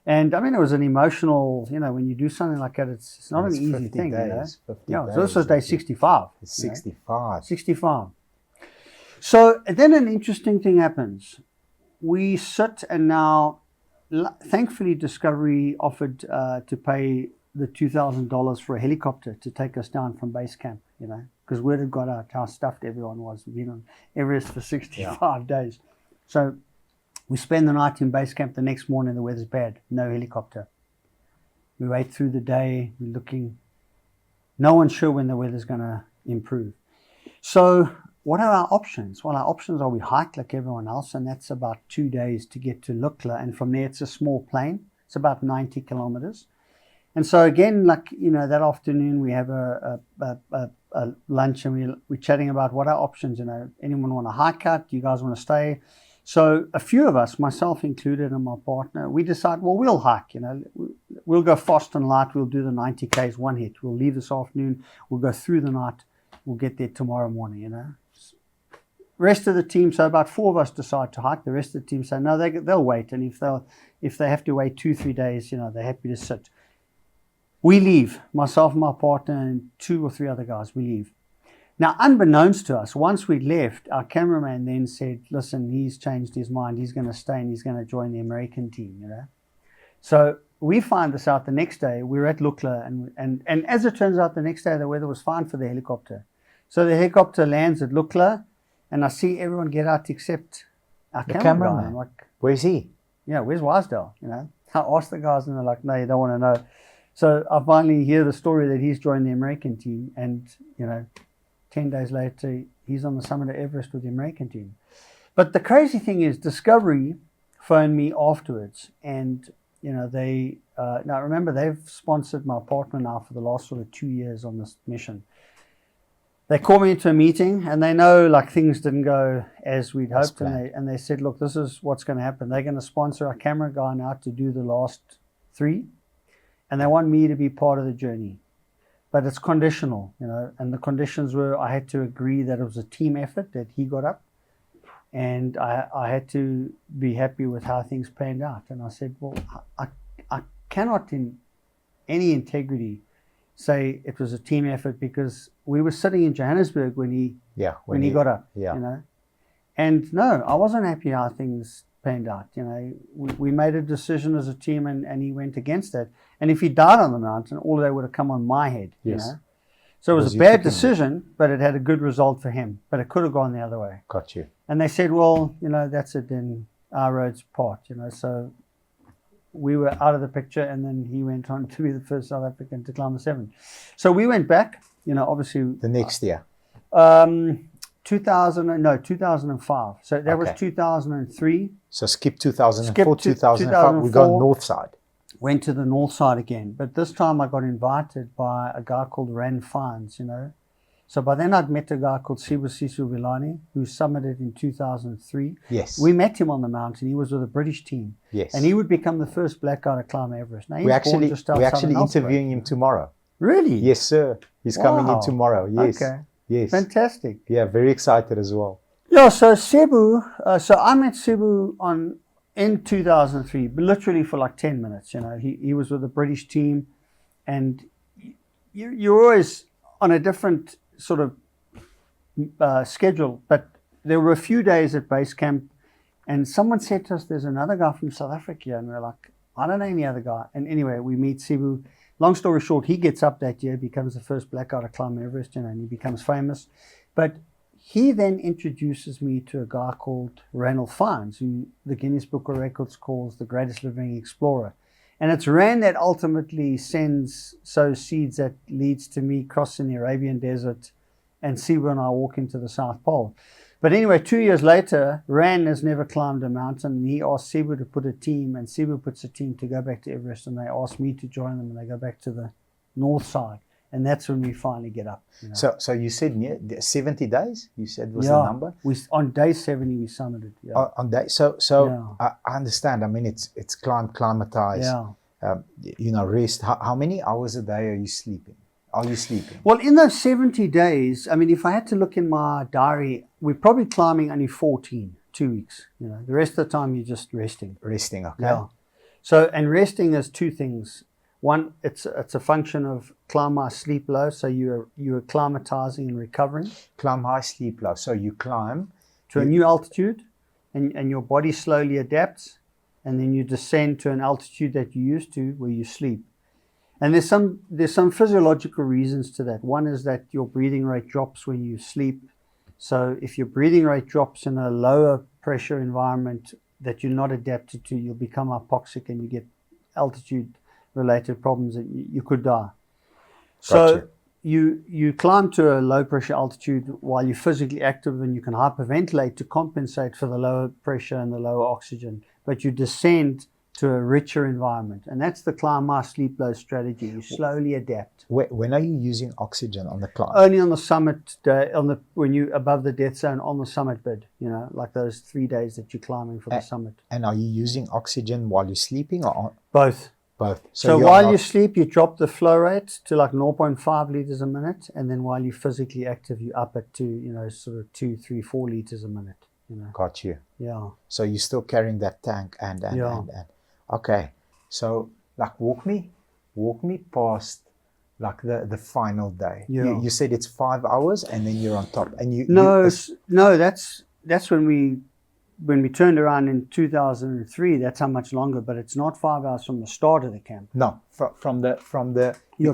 And it was an emotional, when you do something like that, it's not an easy thing, days, Yeah, so this was day 65. It's 65. 65. So then an interesting thing happens. We sit, and now, thankfully, Discovery offered to pay the $2,000 for a helicopter to take us down from base camp, you know, because word had got out how stuffed everyone was. We've been on Everest for 65 days. So we spend the night in base camp. The next morning, the weather's bad. No helicopter. We wait through the day. We're looking. No one's sure when the weather's going to improve. So what are our options? Well, our options are we hike like everyone else, and that's about 2 days to get to Lukla. And from there, it's a small plane. It's about 90 kilometers. And so again, like, you know, that afternoon we have a lunch, and we're chatting about what are options. You know, anyone want to hike out? Do you guys want to stay? So a few of us, myself included and my partner, we decide, well, we'll hike. You know, we'll go fast and light. We'll do the 90 Ks one hit. We'll leave this afternoon. We'll go through the night. We'll get there tomorrow morning, you know. Rest of the team, so about 4 of us decide to hike. The rest of the team say, no, they'll wait. And if they have to wait 2-3 days, you know, they're happy to sit. We leave, myself and my partner and 2 or 3 other guys, we leave. Now, unbeknownst to us, once we left, our cameraman then said, listen, he's changed his mind. He's going to stay and he's going to join the American team, you know. So we find this out the next day. We're at Lukla, and as it turns out, the next day the weather was fine for the helicopter. So the helicopter lands at Lukla, and I see everyone get out except our cameraman. I'm like, where's he? Yeah, where's Wisdale? You know, I asked the guys, and they're like, no, you don't want to know. So I finally hear the story that he's joined the American team, and you know, 10 days later, he's on the summit of Everest with the American team. But the crazy thing is, Discovery phoned me afterwards, and you know, they now remember they've sponsored my partner now for the last sort of 2 years on this mission. They called me into a meeting, and they know like things didn't go as we'd hoped, and they said, look, this is what's going to happen. They're going to sponsor our camera guy now to do the last 3, and they want me to be part of the journey. But it's conditional, you know, and the conditions were I had to agree that it was a team effort, that he got up, and I had to be happy with how things panned out. And I said, well, I cannot in any integrity say it was a team effort, because we were sitting in Johannesburg when he got up, you know. And no, I wasn't happy how things panned out. You know, we made a decision as a team, and he went against that. And if he died on the mountain, all of that would have come on my head, you know. So it was a bad decision, but it had a good result for him. But it could have gone the other way. Got you. And they said, well, you know, that's it, then our roads part, you know. So we were out of the picture, and then he went on to be the first South African to climb the 7. So we went back, you know, obviously. The next year. 2005. So that was 2003. So skip 2004, 2005. We got north side. Went to the north side again. But this time I got invited by a guy called Ran Fines, you know. So by then I'd met a guy called Sibusiso Vilani, who summited in 2003. Yes. We met him on the mountain. He was with a British team. Yes. And he would become the first black guy to climb Everest. Now, we're actually interviewing him tomorrow. Really? Yes, sir. He's coming in tomorrow. Yes. Okay. Yes. Fantastic. Yeah, very excited as well. Yeah, so Cebu, so I met Cebu in 2003, but literally for like 10 minutes. You know, he was with a British team, and you're always on a different sort of schedule. But there were a few days at base camp, and someone said to us, there's another guy from South Africa, and we're like, I don't know any other guy. And anyway, we meet Cebu. Long story short, he gets up that year, becomes the first black guy to climb Everest, you know, and he becomes famous. But he then introduces me to a guy called Ranulph Fiennes, who the Guinness Book of Records calls the greatest living explorer. And it's Rand that ultimately sows seeds that leads to me crossing the Arabian desert, and Cebu and I walk into the South Pole. But anyway, 2 years later, Rand has never climbed a mountain, and he asked Cebu to put a team, and Cebu puts a team to go back to Everest, and they asked me to join them, and they go back to the north side. And that's when we finally get up. You know. So you said 70 days? You said was the number? On day 70 we summited. Yeah. On day, so I understand. I mean, it's climatize. Yeah. You know, rest. How many hours a day are you sleeping? Well, in those 70 days, I mean, if I had to look in my diary, we're probably climbing only 14, 2 weeks. You know, the rest of the time you're just resting. Resting, okay. Yeah. So, and resting is 2 things. One, it's a function of climb high, sleep low. So you're acclimatizing and recovering. Climb high, sleep low. So you climb to a new altitude, and your body slowly adapts, and then you descend to an altitude that you're used to, where you sleep. And there's some physiological reasons to that. One is that your breathing rate drops when you sleep. So if your breathing rate drops in a lower pressure environment that you're not adapted to, you'll become hypoxic and you get altitude related problems and you could die. So you climb to a low pressure altitude while you're physically active, and you can hyperventilate to compensate for the lower pressure and the lower oxygen, but you descend to a richer environment, and that's the climb high, sleep low strategy. You slowly adapt. When are you using oxygen on the climb? Only on the summit day, when you above the death zone on the summit bid, like those 3 days that you're climbing for the summit. And are you using oxygen while you're sleeping or both? Both. So while you sleep, you drop the flow rate to like 0.5 liters a minute, and then while you're physically active, you up it to sort of 2, 3, 4 liters a minute. Got you. Yeah. So you're still carrying that tank and. Okay. So like walk me past like the final day. Yeah. You said it's 5 hours and then you're on top. And No, that's when we turned around in 2003. That's how much longer, but it's not 5 hours from the start of the camp. No, from the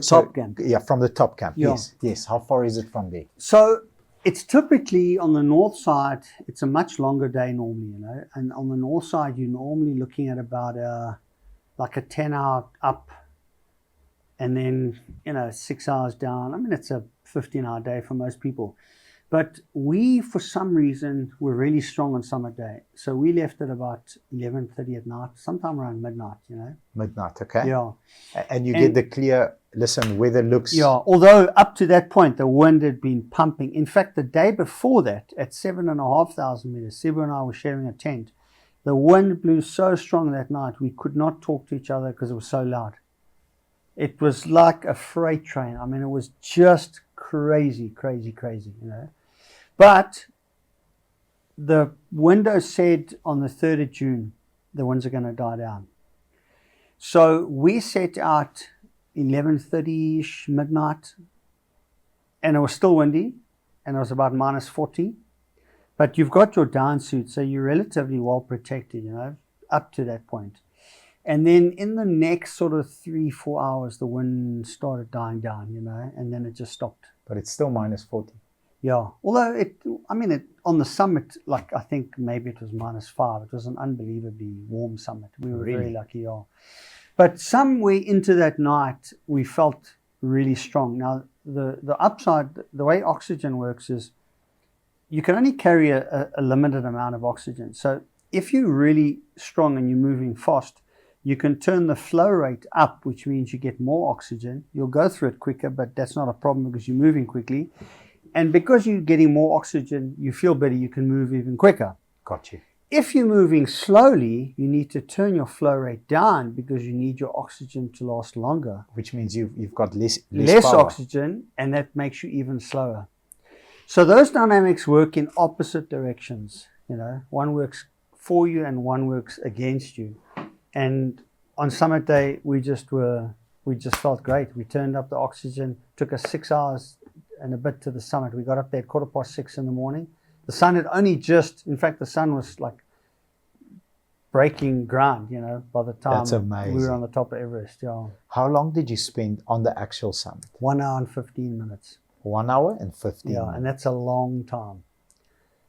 top camp. Yeah, from the top camp. Yeah. Yes. How far is it from there? So it's typically on the north side. It's a much longer day normally, and on the north side you're normally looking at about like a 10-hour up, and then 6 hours down. I mean, it's a 15-hour day for most people. But we, for some reason, were really strong on summit day. So we left at about 11:30 at night, sometime around midnight, Midnight, okay. Yeah. And you get the clear, listen, weather looks... Yeah, although up to that point, the wind had been pumping. In fact, the day before that, at 7,500 meters, Sibu and I were sharing a tent. The wind blew so strong that night, we could not talk to each other because it was so loud. It was like a freight train. I mean, it was just crazy. But the window said on the 3rd of June, the winds are going to die down. So we set out 11:30ish, midnight, and it was still windy, and it was about minus 40. But you've got your down suit, so you're relatively well protected, up to that point. And then in the next sort of 3-4 hours, the wind started dying down, and then it just stopped. But it's still minus 40. Yeah. Although on the summit, like I think maybe it was minus 5. It was an unbelievably warm summit. We were very lucky, yeah. But somewhere into that night, we felt really strong. Now, the upside, the way oxygen works is you can only carry a limited amount of oxygen. So if you're really strong and you're moving fast, you can turn the flow rate up, which means you get more oxygen. You'll go through it quicker, but that's not a problem because you're moving quickly. And because you're getting more oxygen, you feel better, you can move even quicker. Got you. If you're moving slowly, you need to turn your flow rate down because you need your oxygen to last longer. Which means you've got less power. Oxygen, and that makes you even slower. So those dynamics work in opposite directions. One works for you and one works against you. And on summit day, we just felt great. We turned up the oxygen. Took us 6 hours and a bit to the summit. We got up there at 6:15 in the morning. The sun had only in fact, the sun was like breaking ground, by the time we were on the top of Everest. Yeah. How long did you spend on the actual summit? 1 hour and 15 minutes. 1 hour and 15 Yeah, minutes. and that's a long time.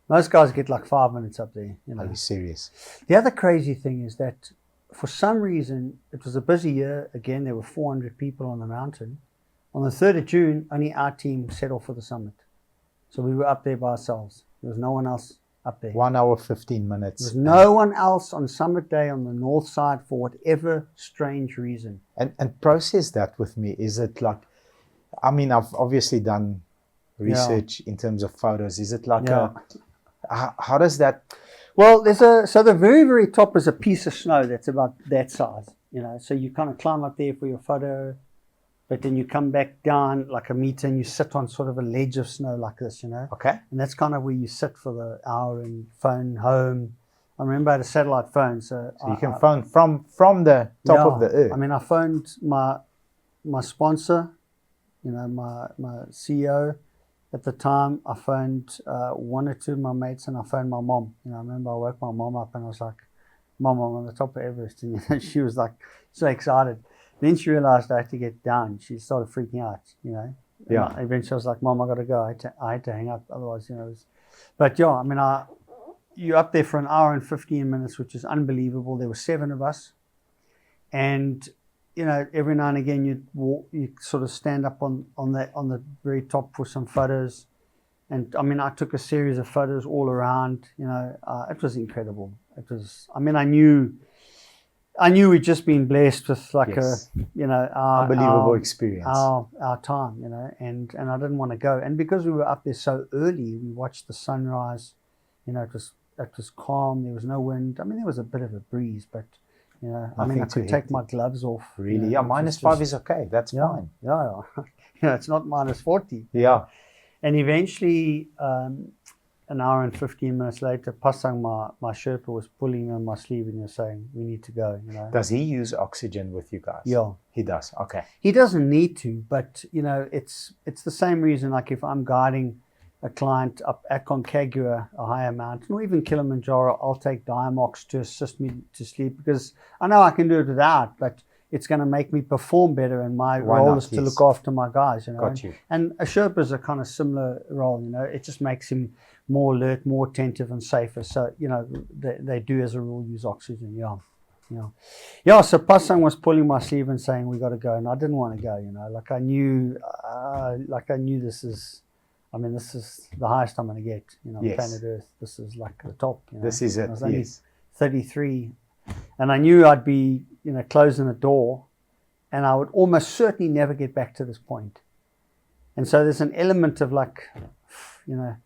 Most guys get like 5 minutes up there. Are you serious? The other crazy thing is that for some reason, it was a busy year. Again, there were 400 people on the mountain. On the 3rd of June, only our team set off for the summit. So we were up there by ourselves. There was no one else up there. 1 hour, 15 minutes. There was no one else on summit day on the north side for whatever strange reason. And process that with me. Is it like, I've obviously done research in terms of photos. Is it like how does that? Well, so the very, very top is a piece of snow that's about that size, so you kind of climb up there for your photo, but then you come back down like a meter and you sit on sort of a ledge of snow like this, Okay. And that's kind of where you sit for the hour and phone home. I remember I had a satellite phone. So you can phone from the top of the earth. I phoned my sponsor, my CEO. At the time, I phoned 1 or 2 of my mates, and I phoned my mom. I remember I woke my mom up, and I was like, "Mom, I'm on the top of Everest," and she was like so excited. Then she realized I had to get down. She started freaking out, you know. Yeah. And eventually I was like, Mom, I got to go. I had to hang up. Otherwise, you know, but yeah, I mean, you're up there for an hour and 15 minutes, which is unbelievable. There were 7 of us. And, you know, every now and again you sort of stand up on the very top for some photos. And I mean, I took a series of photos all around, you know. It was incredible. It was, I mean, I knew we'd just been blessed with like Yes. you know, Unbelievable experience. our time, you know, and I didn't want to go. And because we were up there so early, we watched the sunrise. You know, it was calm. There was no wind. I mean, there was a bit of a breeze, but you know, I mean, I could take my gloves off. Really? You know, Yeah, -5 is okay. That's fine. Yeah. You know, it's not -40. Yeah. And eventually, an hour and 15 minutes later, Pasang, my Sherpa, was pulling on my sleeve and was saying, we need to go, you know. Does he use oxygen with you guys? Yeah. He does. Okay. He doesn't need to, but, you know, it's the same reason, like if I'm guiding a client up Aconcagua, a higher mountain, or even Kilimanjaro, I'll take Diamox to assist me to sleep, because I know I can do it without, but it's going to make me perform better, and my role is to look after my guys, you know. Got you. And a Sherpa is a kind of similar role, you know. It just makes him more alert, more attentive, and safer. So, you know, they do, as a rule, use oxygen. Yeah. So Pasang was pulling my sleeve and saying, we got to go, and I didn't want to go, you know. Like I knew this is the highest I'm going to get, you know, yes. planet Earth. This is like the top, you know. This is it. I was only yes. 33, and I knew I'd be, you know, closing the door, and I would almost certainly never get back to this point. And so there's an element of like, you know,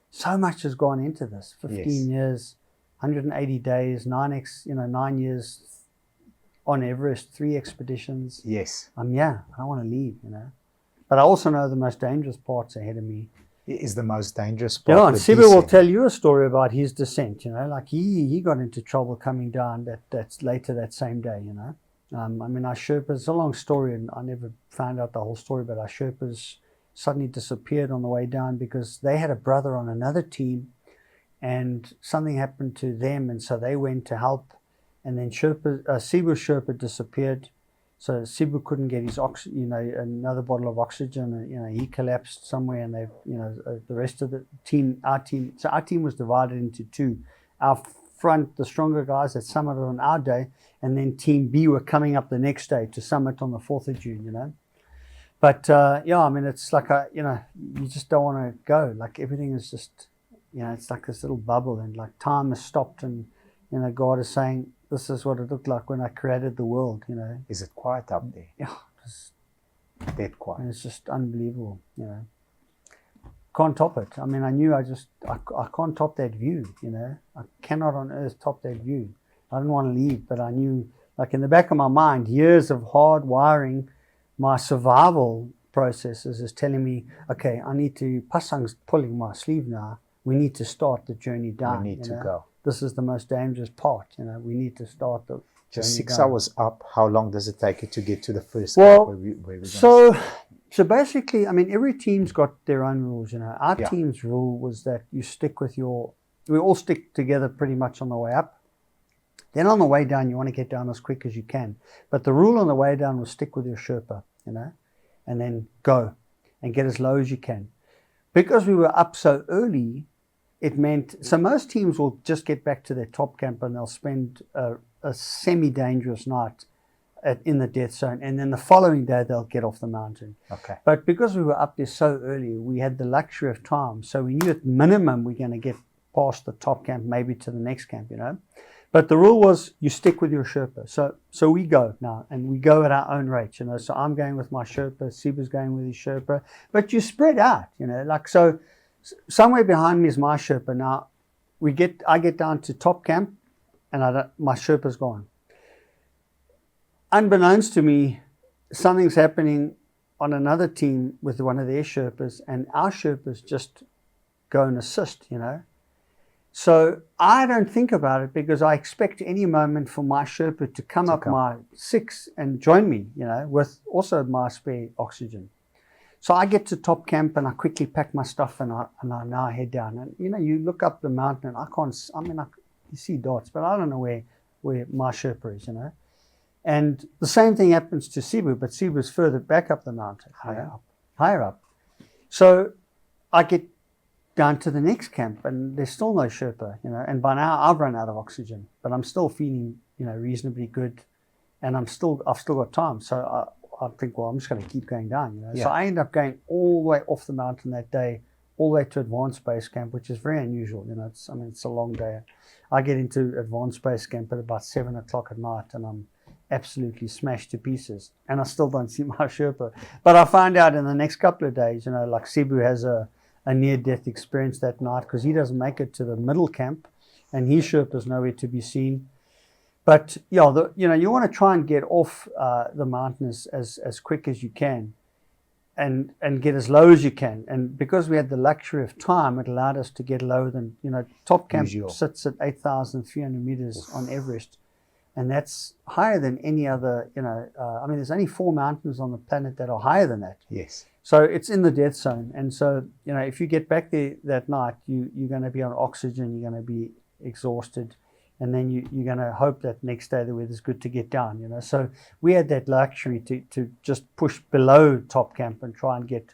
so much has gone into this. 15 yes. years, 180 days, 9 years on Everest, 3 expeditions. Yes. I don't want to leave, you know. But I also know the most dangerous parts ahead of me. It is the most dangerous part. Yeah, and Sibu will tell you a story about his descent, you know, like he got into trouble coming down that's later that same day, you know. I mean, our Sherpas, it's a long story, and I never found out the whole story, but our Sherpas suddenly disappeared on the way down because they had a brother on another team, and something happened to them, and so they went to help, and then Sibu's Sherpa disappeared. So Sibu couldn't get his another bottle of oxygen, and, you know, he collapsed somewhere, and they, you know, the rest of the team, our team was divided into 2. Our front, the stronger guys that summited on our day, and then Team B were coming up the next day to summit on the 4th of June, you know. But yeah, I mean, it's like you know, you just don't want to go. Like everything is just, you know, it's like this little bubble, and like time has stopped, and, you know, God is saying, this is what it looked like when I created the world, you know. Is it quiet up there? Yeah, it's dead quiet. And it's just unbelievable, you know. Can't top it. I mean, I knew I can't top that view, you know. I cannot on earth top that view. I didn't want to leave, but I knew, like in the back of my mind, years of hard wiring, my survival processes is telling me, okay, Pasang's pulling my sleeve now. We need to start the journey down. We need to go. This is the most dangerous part, you know. We need to start the Just journey 6 down. hours up. How long does it take you to get to the first Well, camp where we so basically, I mean, every team's got their own rules, you know. Our team's rule was that you stick with we all stick together pretty much on the way up. Then on the way down, you want to get down as quick as you can. But the rule on the way down was stick with your Sherpa, you know, and then go and get as low as you can. Because we were up so early, it meant, so most teams will just get back to their top camp and they'll spend a semi-dangerous night in the death zone, and then the following day they'll get off the mountain. Okay. But because we were up there so early, we had the luxury of time, so we knew at minimum we're going to get past the top camp, maybe to the next camp, you know. But the rule was you stick with your Sherpa. So we go now, and we go at our own rate, you know. So I'm going with my Sherpa, Siba's going with his Sherpa, but you spread out, you know. Like, so somewhere behind me is my Sherpa. Now I get down to top camp, and my Sherpa's gone. Unbeknownst to me, something's happening on another team with one of their Sherpas, and our Sherpas just go and assist, you know. So I don't think about it, because I expect any moment for my Sherpa to come up my 6 and join me, you know, with also my spare oxygen. So I get to top camp, and I quickly pack my stuff, and I now head down. And, you know, you look up the mountain, and you see dots, but I don't know where my Sherpa is, you know. And the same thing happens to Cebu, but Cebu's further back up the mountain. Higher up. So I get down to the next camp and there's still no Sherpa, and by now I've run out of oxygen, but I'm still feeling, reasonably good, and I've still got time. So I think, well, I'm just going to keep going down, Yeah. So I end up going all the way off the mountain that day, all the way to advanced base camp, which is very unusual. It's a long day. I get into advanced base camp at about 7 o'clock at night, and I'm absolutely smashed to pieces, and I still don't see my Sherpa. But I find out in the next couple of days, like Cebu has a near-death experience that night because he doesn't make it to the middle camp, and his Sherpa's nowhere to be seen. But yeah, you want to try and get off the mountain as quick as you can, and get as low as you can. And because we had the luxury of time, it allowed us to get lower than top camp sits at 8,300 meters on Everest, and that's higher than any other. There's only 4 mountains on the planet that are higher than that. Yes. So it's in the death zone, and so if you get back there that night, you're going to be on oxygen, you're going to be exhausted, and then you're going to hope that next day the weather's good to get down. So we had that luxury to just push below top camp and try and get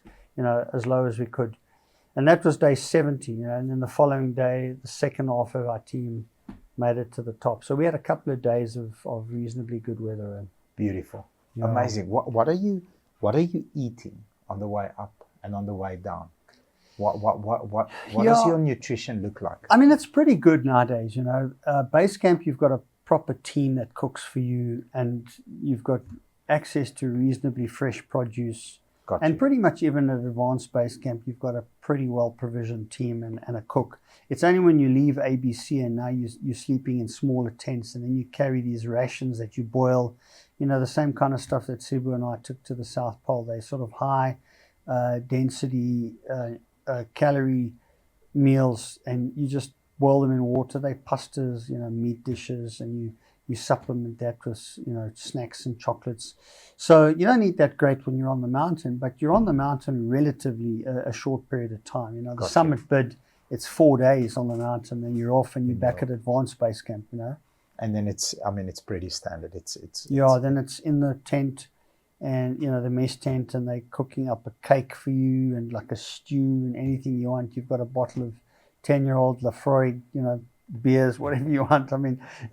as low as we could, and that was day 70. And then the following day, the second half of our team made it to the top. So we had a couple of days of reasonably good weather. And beautiful, yeah. Amazing. What are you eating on the way up and on the way down? What does your nutrition look like? It's pretty good nowadays. Base camp, you've got a proper team that cooks for you, and you've got access to reasonably fresh produce. And pretty much even at advanced base camp, you've got a pretty well provisioned team and a cook. It's only when you leave ABC and now you're sleeping in smaller tents, and then you carry these rations that you boil, the same kind of stuff that Cebu and I took to the South Pole. They're sort of high density calorie meals, and you just boil them in water. They're pastas, meat dishes, and you supplement that with snacks and chocolates. So you don't eat that great when you're on the mountain, but you're on the mountain relatively a short period of time. The summit bid, it's 4 days on the mountain, then you're off and you're back at advanced base camp. And then it's pretty standard. Then it's in the tent, and the mess tent, and they're cooking up a cake for you and like a stew and anything you want. You've got a bottle of 10-year-old Lafroy, beers, whatever you want.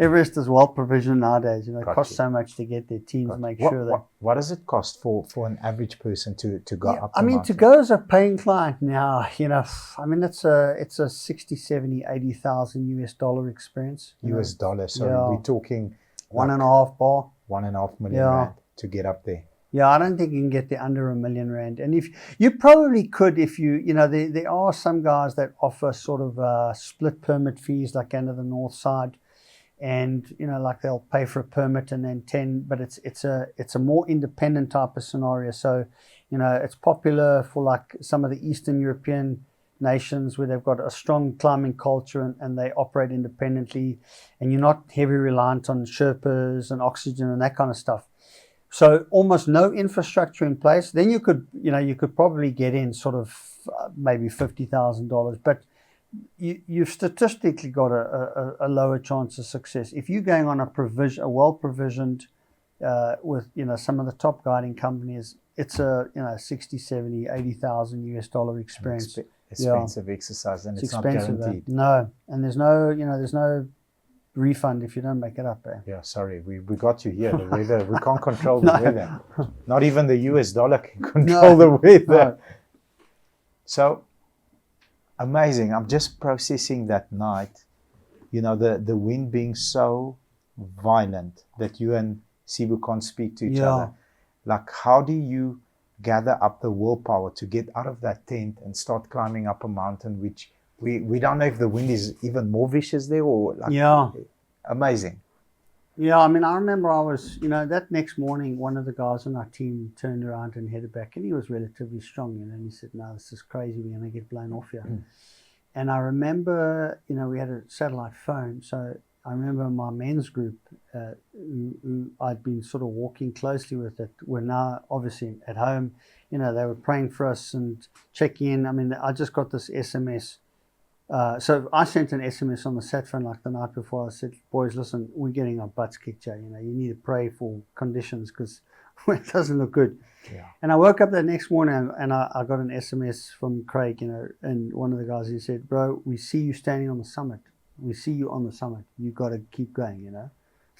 Everest is well provisioned nowadays. It costs so much to get their teams make sure that. What does it cost for an average person to go up the mountain? To go as a paying client now, it's a 60, 70, 80,000 US dollar experience. US dollar. So we're talking $1.5 bar. 1.5 million rand to get up there. Yeah, I don't think you can get there under $1 million. And if you probably could, if there are some guys that offer sort of split permit fees, like under the north side, and like they'll pay for a permit and then 10, but it's a more independent type of scenario. So it's popular for like some of the Eastern European nations where they've got a strong climbing culture and they operate independently, and you're not heavy reliant on Sherpas and oxygen and that kind of stuff. So almost no infrastructure in place. Then you could probably get in sort of maybe $50,000, but you've statistically got a lower chance of success if you're going on a well provisioned with some of the top guiding companies. It's a 60, 70, 80,000 US dollar experience. Expensive exercise, and it's not guaranteed. No, and there's no refund if you don't make it up. Yeah, sorry, we got you here. The weather, we can't control the weather. Not even the US dollar can control the weather. No. So amazing. I'm just processing that night, the wind being so violent that you and Cebu can't speak to each other. Like, how do you gather up the willpower to get out of that tent and start climbing up a mountain, which we don't know if the wind is even more vicious there or like. Amazing. I remember I was, that next morning, one of the guys on our team turned around and headed back, and he was relatively strong, and he said, "No, this is crazy. We're going to get blown off here." And I remember, we had a satellite phone, so I remember my men's group, who I'd been sort of walking closely with, that were now obviously at home. They were praying for us and checking in. I just got this SMS So I sent an SMS on the sat phone like the night before. I said, boys, listen, we're getting our butts kicked here. You need to pray for conditions because it doesn't look good. Yeah. And I woke up the next morning and I got an SMS from Craig, and one of the guys, he said, bro, we see you standing on the summit. We see you on the summit. You got to keep going,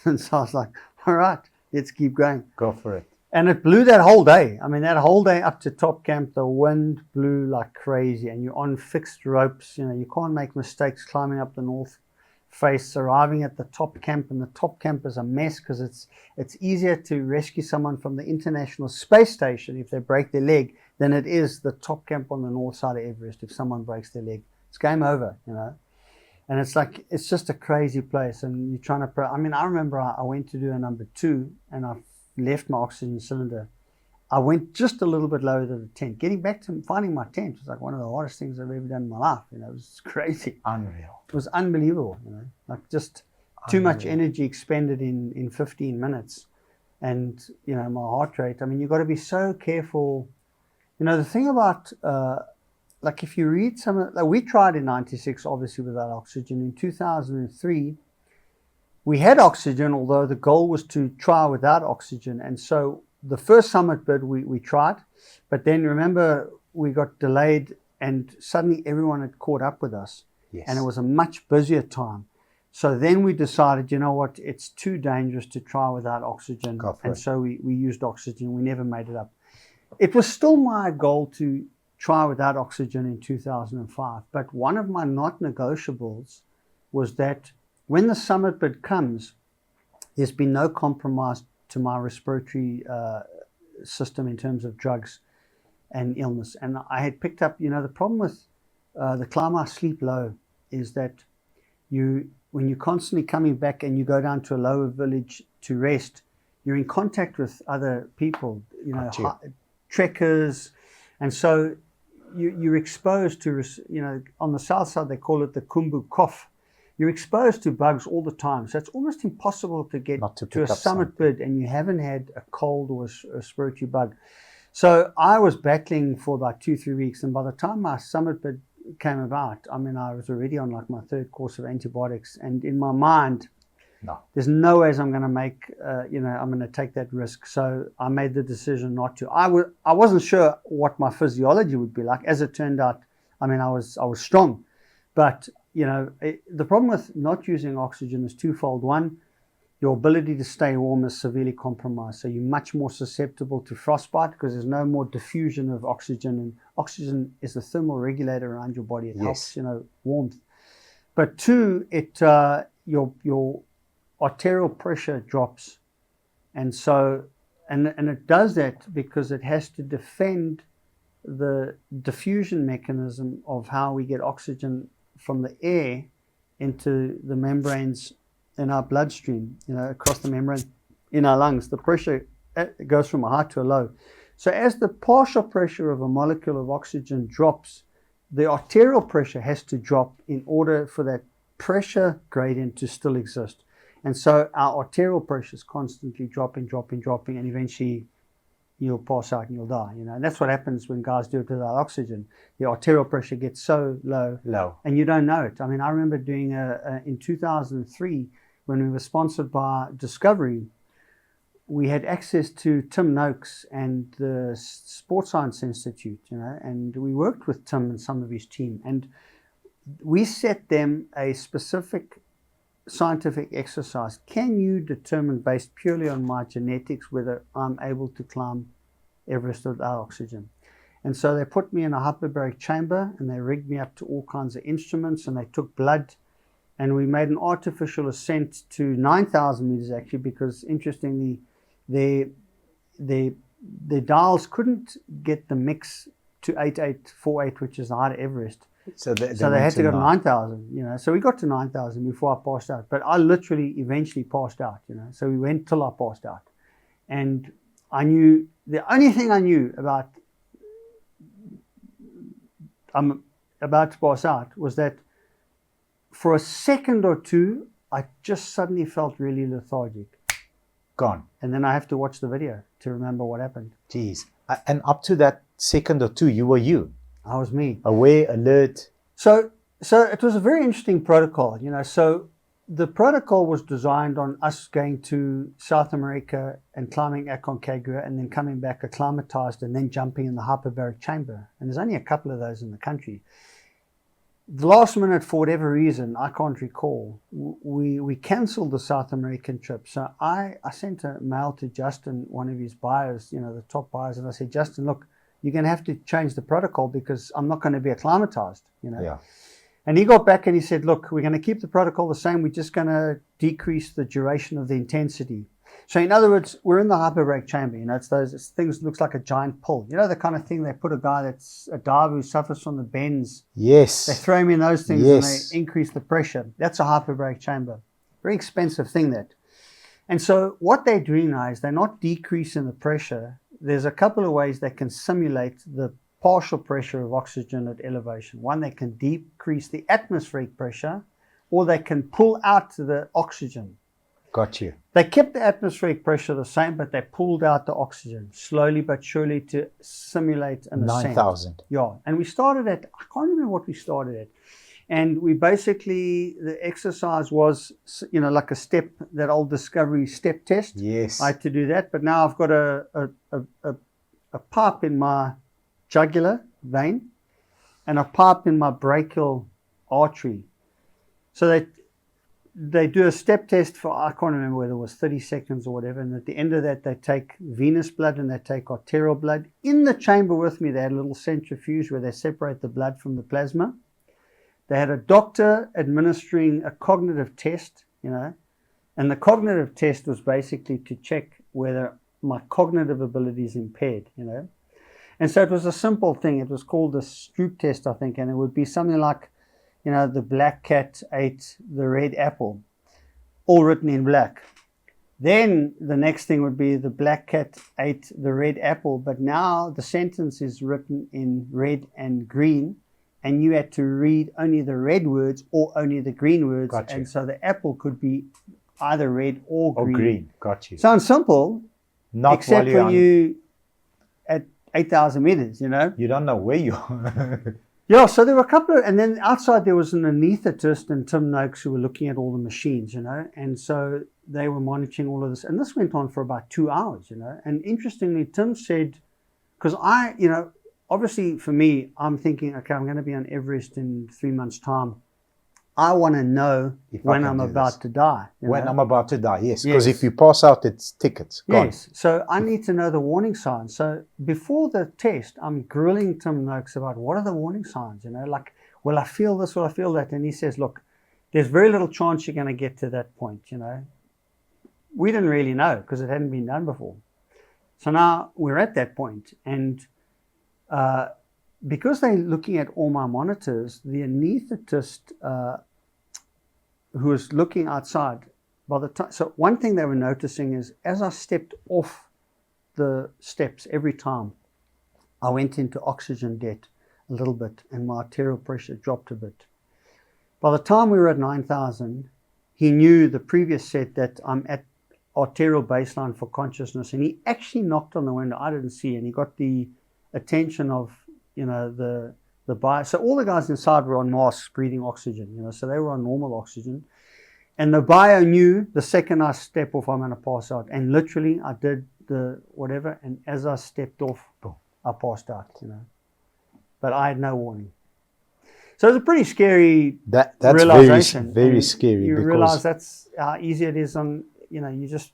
And so I was like, all right, let's keep going. Go for it. And it blew that whole day. I mean, that whole day up to top camp, the wind blew like crazy, and you're on fixed ropes. You can't make mistakes climbing up the north face, arriving at the top camp, and the top camp is a mess because it's easier to rescue someone from the International Space Station if they break their leg than it is the top camp on the north side of Everest. If someone breaks their leg, it's game over, And it's just a crazy place, and you're trying to. I mean, I remember I went to do a number 2, and I left my oxygen cylinder. I went just a little bit lower than the tent. Getting back to finding my tent was like one of the hardest things I've ever done in my life. It was crazy. Unreal. It was unbelievable. Like just too much energy expended in 15 minutes, and my heart rate. I mean, you've got to be so careful. The thing about like if you read we tried in '96 obviously without oxygen. In 2003. We had oxygen, although the goal was to try without oxygen. And so the first summit bid we tried, but then remember we got delayed and suddenly everyone had caught up with us. Yes. And it was a much busier time. So then we decided, what, it's too dangerous to try without oxygen. And so we used oxygen. We never made it up. It was still my goal to try without oxygen in 2005. But one of my not negotiables was that when the summit bid comes, there's been no compromise to my respiratory system in terms of drugs and illness. And I had picked up, the problem with the climb I sleep low is that when you're constantly coming back and you go down to a lower village to rest, you're in contact with other people, trekkers. And so you're exposed to, on the south side, they call it the Kumbu cough. You're exposed to bugs all the time. So it's almost impossible to get to a summit bid and you haven't had a cold or a respiratory bug. So I was battling for about 2-3 weeks. And by the time my summit bid came about, I mean, I was already on like my 3rd course of antibiotics. And in my mind, there's no ways I'm going to make, I'm going to take that risk. So I made the decision not to. I wasn't sure what my physiology would be like. As it turned out, I mean, I was strong. But the problem with not using oxygen is twofold. One, your ability to stay warm is severely compromised. So you're much more susceptible to frostbite because there's no more diffusion of oxygen. And oxygen is the thermal regulator around your body. It helps, warmth. But 2, your arterial pressure drops. And so, and it does that because it has to defend the diffusion mechanism of how we get oxygen from the air into the membranes in our bloodstream, across the membrane in our lungs. The pressure goes from a high to a low. So as the partial pressure of a molecule of oxygen drops, the arterial pressure has to drop in order for that pressure gradient to still exist. And so our arterial pressure is constantly dropping, and eventually you'll pass out and you'll die, And that's what happens when guys do it without oxygen. The arterial pressure gets so low, and you don't know it. I mean, I remember doing in 2003 when we were sponsored by Discovery, we had access to Tim Noakes and the Sports Science Institute, and we worked with Tim and some of his team, and we set them a specific scientific exercise. Can you determine, based purely on my genetics, whether I'm able to climb Everest without oxygen? And so they put me in a hyperbaric chamber and they rigged me up to all kinds of instruments and they took blood and we made an artificial ascent to 9,000 meters actually, because interestingly their dials couldn't get the mix to 8848, which is the height of Everest. So they had to go to 9,000, So we got to 9,000 before I passed out. But I literally eventually passed out, So we went till I passed out. And I knew, the only thing I knew about I'm about to pass out was that for a second or two, I just suddenly felt really lethargic. Gone. And then I have to watch the video to remember what happened. Jeez. And up to that second or two, you were you. I was me. Aware, alert. So So it was a very interesting protocol, So the protocol was designed on us going to South America and climbing Aconcagua and then coming back acclimatized and then jumping in the hyperbaric chamber. And there's only a couple of those in the country. The last minute, for whatever reason, I can't recall, we cancelled the South American trip. So I sent a mail to Justin, one of his buyers, the top buyers, and I said, Justin, look, you're going to have to change the protocol because I'm not going to be acclimatized, Yeah. And he got back and he said, look, we're going to keep the protocol the same. We're just going to decrease the duration of the intensity. So in other words, we're in the hyperbaric chamber. It's those things, looks like a giant pull. The kind of thing they put a guy that's a diver who suffers from the bends. Yes. They throw him in those things Yes. and they increase the pressure. That's a hyperbaric chamber. Very expensive thing, that. And so what they're doing now is they're not decreasing the pressure. There's a couple of ways they can simulate the partial pressure of oxygen at elevation. One, they can decrease the atmospheric pressure, or they can pull out the oxygen. Got you. They kept the atmospheric pressure the same, but they pulled out the oxygen slowly but surely to simulate an ascent. 9,000. Yeah. And we started at, I can't remember what we started at. And we basically, the exercise was, like a step, that old Discovery step test. Yes. I had to do that. But now I've got a pipe in my jugular vein and a pipe in my brachial artery. So they do a step test for, I can't remember whether it was 30 seconds or whatever, and at the end of that they take venous blood and they take arterial blood. In the chamber with me they had a little centrifuge where they separate the blood from the plasma. They had a doctor administering a cognitive test, and the cognitive test was basically to check whether my cognitive ability is impaired, And so it was a simple thing. It was called the Stroop test, I think, and it would be something like, the black cat ate the red apple, all written in black. Then the next thing would be the black cat ate the red apple, but now the sentence is written in red and green, and you had to read only the red words or only the green words. Gotcha. And so the apple could be either red or green. Or green. Got you. Sounds simple, Not except while you're when you at 8,000 meters, You don't know where you are. Yeah, so there were a couple of, and then outside there was an anesthetist and Tim Noakes who were looking at all the machines, and so they were monitoring all of this. And this went on for about 2 hours, And interestingly, Tim said, because obviously for me, I'm thinking, okay, I'm going to be on Everest in 3 months' time. I want to know when I'm about to die. When I'm about to die, yes. Yes. Because if you pass out, it's tickets. Gone. Yes. So I need to know the warning signs. So before the test, I'm grilling Tim Noakes about what are the warning signs, like, will I feel this, will I feel that? And he says, look, there's very little chance you're going to get to that point, We didn't really know because it hadn't been done before. So now we're at that point, and because they're looking at all my monitors, the anesthetist who was looking outside, by the time, so one thing they were noticing is as I stepped off the steps every time, I went into oxygen debt a little bit and my arterial pressure dropped a bit. By the time we were at 9,000, he knew the previous set that I'm at arterial baseline for consciousness, and he actually knocked on the window. I didn't see, and he got the attention of the buyer. So all the guys inside were on masks breathing oxygen, so they were on normal oxygen. And the bio knew the second I step off, I'm going to pass out. And literally, I did the whatever, and as I stepped off, boom, I passed out, But I had no warning. So it's a pretty scary that's realization. very scary. You because realize that's how easy it is on, you're just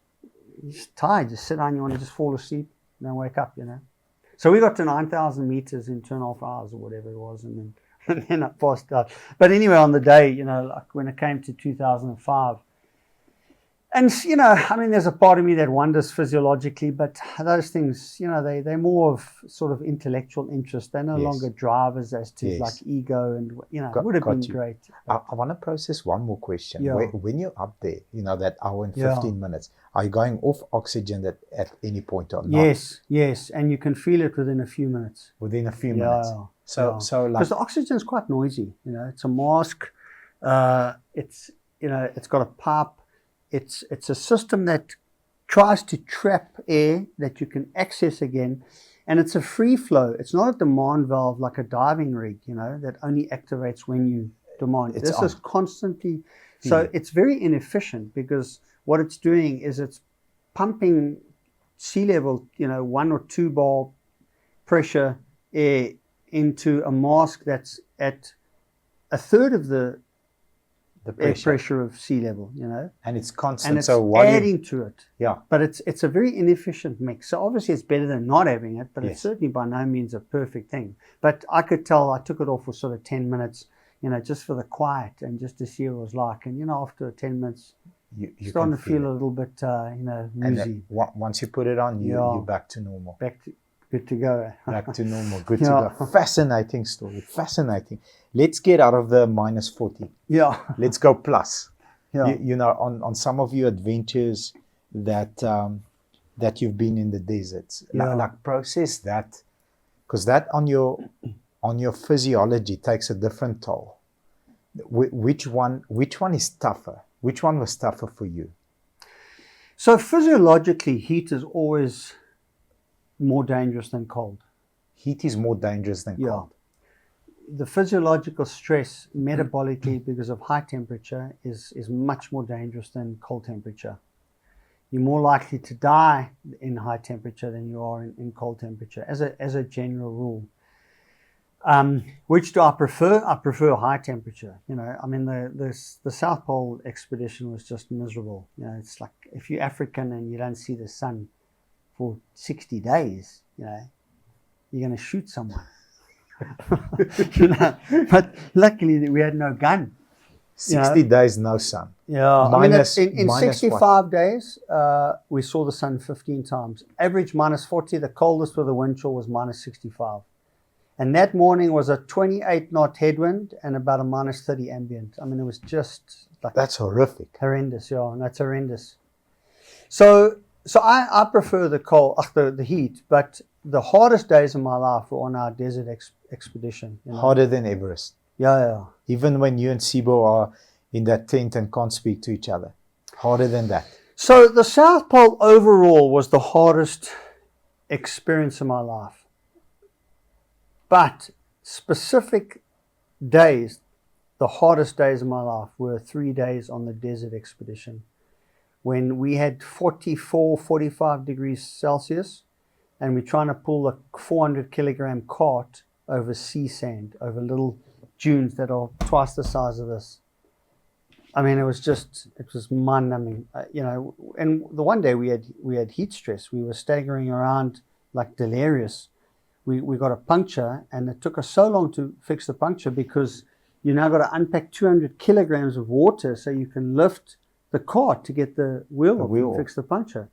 tired. Just sit down, you want to just fall asleep, and then wake up, So we got to 9,000 meters in 2.5 hours or whatever it was, and then I passed out. But anyway, on the day, like when it came to 2005, and there's a part of me that wonders physiologically, but those things, they're more of sort of intellectual interest. They're no longer drivers as to like ego, and it would have been great. I want to process one more question. Yeah. When you're up there, that hour and 15 minutes, are you going off oxygen at any point or not? Yes, and you can feel it within a few minutes. Within a few minutes. So like, because the oxygen is quite noisy. It's a mask. It's got a pipe. It's a system that tries to trap air that you can access again, and it's a free flow. It's not a demand valve like a diving rig, that only activates when you demand. It's This on. is constantly, so it's very inefficient because what it's doing is it's pumping sea level, 1 or 2 bar pressure air into a mask that's at a third of the air pressure of sea level, And it's constant. and it's so adding to it. Yeah. But it's a very inefficient mix. So obviously it's better than not having it, but Yes. it's certainly by no means a perfect thing. But I could tell I took it off for sort of 10 minutes, just for the quiet and just to see what it was like. And, after 10 minutes, you starting to can feel it. a little bit, And woozy. once you put it on, you're back to normal. Good to go. Back to normal. Good to go. Fascinating story. Fascinating. Let's get out of the minus 40. Yeah. Let's go plus. Yeah. On some of your adventures that you've been in the deserts, like process that, because that on your physiology takes a different toll. Which one is tougher? Which one was tougher for you? So physiologically, heat is always more dangerous than cold. Heat is more dangerous than cold. The physiological stress metabolically because of high temperature is much more dangerous than cold temperature. You're more likely to die in high temperature than you are in cold temperature, as a general rule. Which do I prefer? I prefer high temperature. The South Pole expedition was just miserable. It's like if you're African and you don't see the sun for 60 days, you're going to shoot someone. But luckily we had no gun. 60 days, no sun. Yeah, in minus 65 what? days, we saw the sun 15 times. Average minus 40. The coldest with the wind chill was minus 65. And that morning was a 28 knot headwind and about a minus 30 ambient. It was just like that's horrific. Horrendous, and that's horrendous. So I prefer the cold, the heat, but the hardest days of my life were on our desert expedition. Harder than Everest. Yeah. Even when you and Sibo are in that tent and can't speak to each other. Harder than that. So the South Pole overall was the hardest experience of my life. But specific days, the hardest days of my life were 3 days on the desert expedition when we had 44, 45 degrees Celsius and we're trying to pull a 400 kilogram cart over sea sand, over little dunes that are twice the size of this. It was mind-numbing, and the one day we had heat stress. We were staggering around like delirious. We got a puncture and it took us so long to fix the puncture because you now got to unpack 200 kilograms of water so you can lift the cart to get the wheel off and fix the puncture.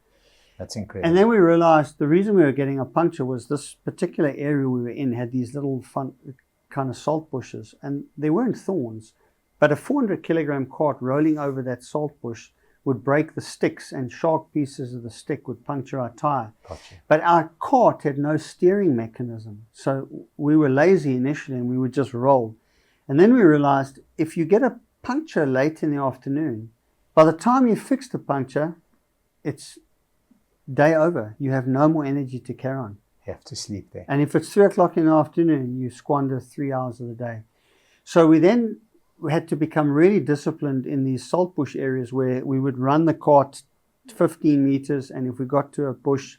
That's incredible. And then we realized the reason we were getting a puncture was this particular area we were in had these little fun kind of salt bushes, and they weren't thorns, but a 400 kilogram cart rolling over that salt bush would break the sticks and sharp pieces of the stick would puncture our tire. Gotcha. But our cart had no steering mechanism, so we were lazy initially and we would just roll. And then we realized if you get a puncture late in the afternoon, by the time you fix the puncture, it's day over. You have no more energy to carry on. You have to sleep there. And if it's 3 o'clock in the afternoon, you squander 3 hours of the day. So we had to become really disciplined in these salt bush areas where we would run the cart 15 meters, and if we got to a bush,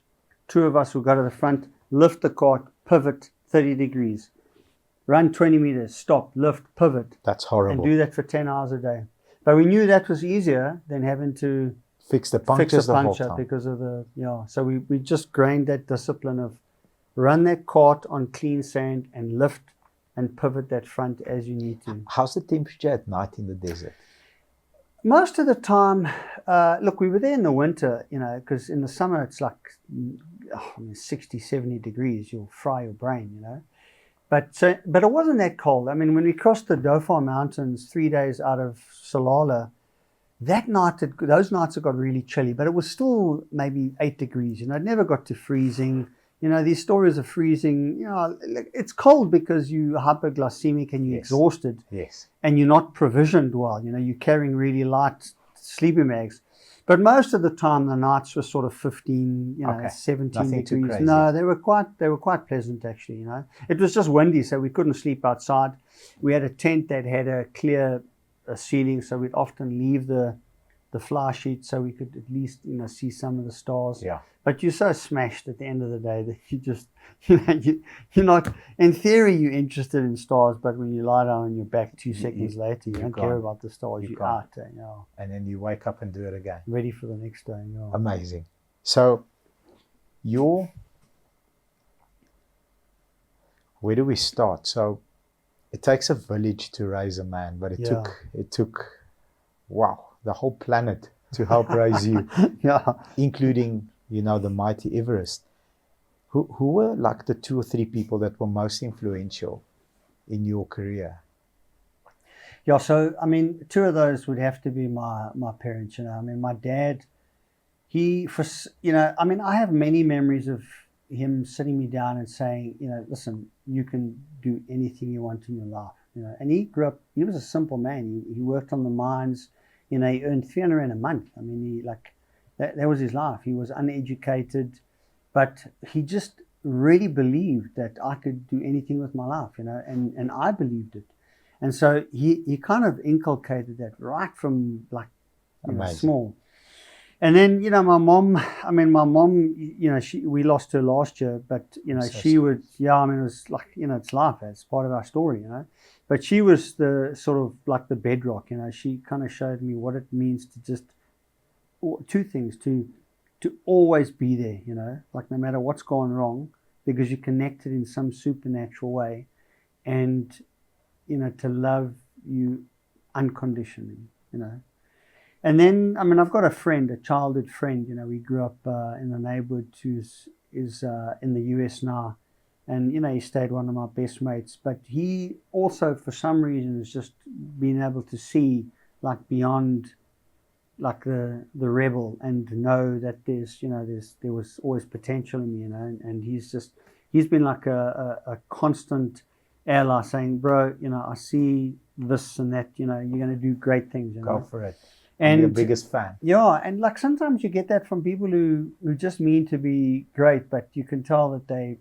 2 of us would go to the front, lift the cart, pivot 30 degrees, run 20 meters, stop, lift, pivot. That's horrible. And do that for 10 hours a day. But we knew that was easier than having to fix the puncture because of so we just grained that discipline of run that cart on clean sand and lift and pivot that front as you need to. How's the temperature at night in the desert? Most of the time, look, we were there in the winter, because in the summer it's like 60, 70 degrees. You'll fry your brain, But it wasn't that cold. When we crossed the Dauphin Mountains 3 days out of Salala, those nights it got really chilly, but it was still maybe 8 degrees. It never got to freezing. These stories of freezing, it's cold because you're hypoglycemic and you're exhausted. Yes. And you're not provisioned well. You're carrying really light sleeping bags. But most of the time, the nights were sort of 15, Okay. 17 Nothing too degrees. crazy. No, they were quite pleasant actually. It was just windy, so we couldn't sleep outside. We had a tent that had a clear ceiling, so we'd often leave the fly sheet so we could at least see some of the stars. Yeah. But you're so smashed at the end of the day that you just you're not, in theory you're interested in stars, but when you lie down on your back 2 seconds later, you don't care about the stars. You're out. And then you wake up and do it again. Ready for the next day. Amazing. So where do we start? So it takes a village to raise a man, but it took wow, the whole planet to help raise you. Yeah. Including the mighty Everest. Who were like the 2 or 3 people that were most influential in your career? Yeah, so I mean, 2 of those would have to be my parents. I mean, my dad, I have many memories of him sitting me down and saying, listen, you can do anything you want in your life. And he grew up. He was a simple man. He worked on the mines. He earned 300 rand a month. I mean, that was his life. He was uneducated, but he just really believed that I could do anything with my life, and I believed it. And so he kind of inculcated that right from small. And then, my mom, we lost her last year, but, she would, it was like, it's life. It's part of our story, But she was the sort of like the bedrock, She kind of showed me what it means to just, 2 things, to always be there, like no matter what's gone wrong, because you're connected in some supernatural way, and, to love you unconditionally, And then, I've got a friend, a childhood friend, we grew up in the neighborhood who is in the US now. And, he stayed one of my best mates. But he also, for some reason, has just been able to see, beyond, the rebel, and know that there was always potential in me, And he's been like a constant ally saying, bro, I see this and that, you're going to do great things. Go for it. And I'm your biggest fan. Yeah, and sometimes you get that from people who just mean to be great, but you can tell that they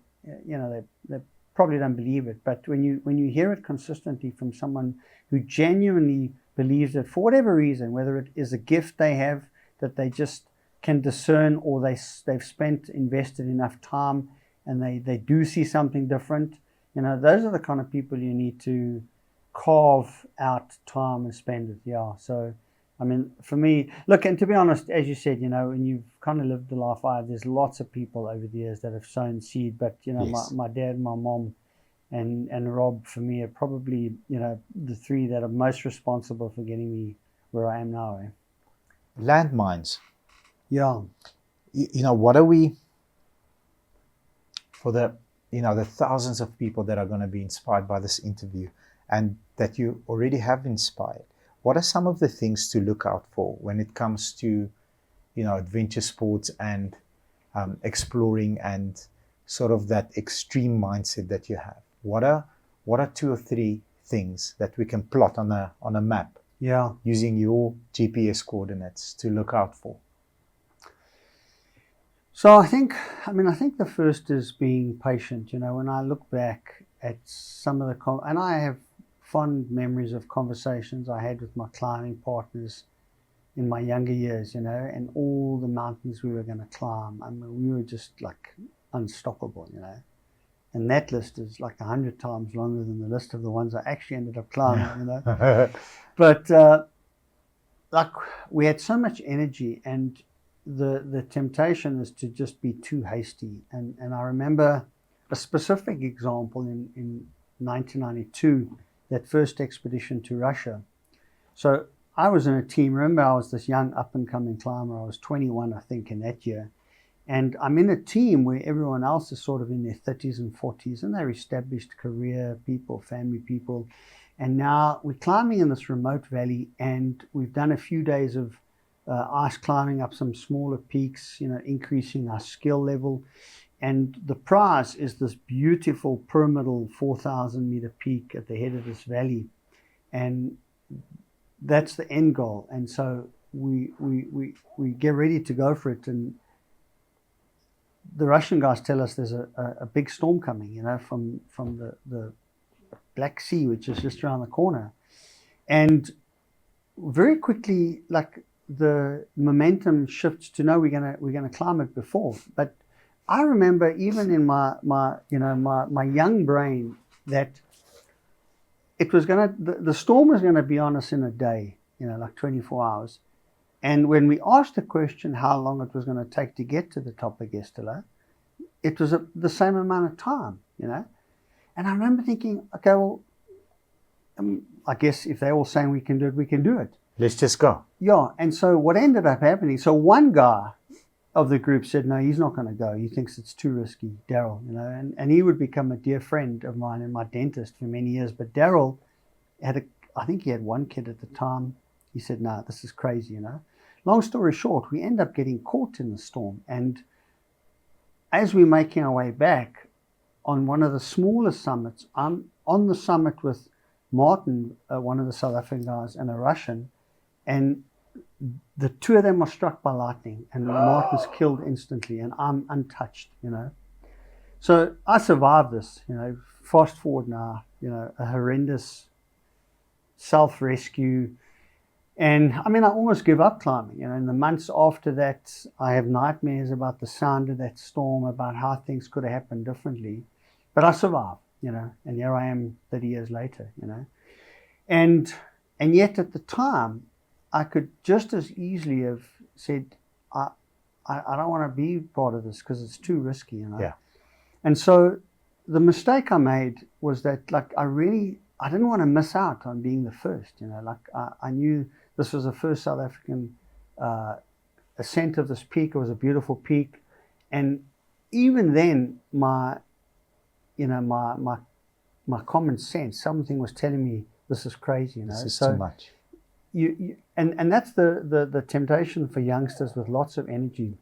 probably don't believe it. But when you hear it consistently from someone who genuinely believes it for whatever reason, whether it is a gift they have that they just can discern, or they've invested enough time and they do see something different, those are the kind of people you need to carve out time and spend with. Yeah, so. For me, look, and to be honest, as you said, when you've kind of lived the life I have, there's lots of people over the years that have sown seed, but, Yes. my dad, my mom, and Rob, for me, are probably, the 3 that are most responsible for getting me where I am now. Landmines. Yeah. What are we, for the thousands of people that are going to be inspired by this interview, and that you already have inspired, what are some of the things to look out for when it comes to, adventure sports and exploring, and sort of that extreme mindset that you have? What are 2 or 3 things that we can plot on a map? Yeah. Using your GPS coordinates to look out for? So I think the first is being patient. When I look back at some of and I have fond memories of conversations I had with my climbing partners in my younger years, and all the mountains we were going to climb. We were just like unstoppable, And that list is like 100 times longer than the list of the ones I actually ended up climbing, But we had so much energy, and the temptation is to just be too hasty. And I remember a specific example in 1992. That first expedition to Russia. So I was in a team. Remember, I was this young up-and-coming climber. I was 21, I think, in that year. And I'm in a team where everyone else is sort of in their 30s and 40s, and they're established career people, family people. And now we're climbing in this remote valley, and we've done a few days of ice climbing up some smaller peaks, increasing our skill level. And the prize is this beautiful pyramidal 4,000 meter peak at the head of this valley. And that's the end goal. And so we get ready to go for it, and the Russian guys tell us there's a big storm coming, you know, from the Black Sea, which is just around the corner. And very quickly, like, the momentum shifts to, no, we're gonna climb it before. But I remember even in my young brain that it was the storm was gonna be on us in a day, you know, like 24 hours. And when we asked the question how long it was going to take to get to the top of Gestala, it was the same amount of time, you know. And I remember thinking, okay, well, I guess if they're all saying we can do it, we can do it. Let's just go. Yeah. And so what ended up happening, so one guy of the group said, no, he's not going to go. He thinks it's too risky, Daryl, you know. And he would become a dear friend of mine and my dentist for many years. But Daryl I think he had one kid at the time. He said, no, this is crazy, you know. Long story short, we end up getting caught in the storm. And as we're making our way back on one of the smaller summits, I'm on the summit with Martin, one of the South African guys, and a Russian. And the two of them are struck by lightning, and Martin's killed instantly, and I'm untouched, you know. So I survived this, you know. Fast forward now, you know, a horrendous self-rescue. And I mean, I almost give up climbing. You know, in the months after that, I have nightmares about the sound of that storm, about how things could have happened differently. But I survived, you know, and here I am 30 years later, you know. And yet at the time, I could just as easily have said, I don't want to be part of this because it's too risky, you know. Yeah. And so the mistake I made was that, like, I didn't want to miss out on being the first, you know. Like, I knew this was the first South African ascent of this peak. It was a beautiful peak. And even then, my common sense, something was telling me this is crazy, you know. This is too much. And that's the temptation for youngsters with lots of energy.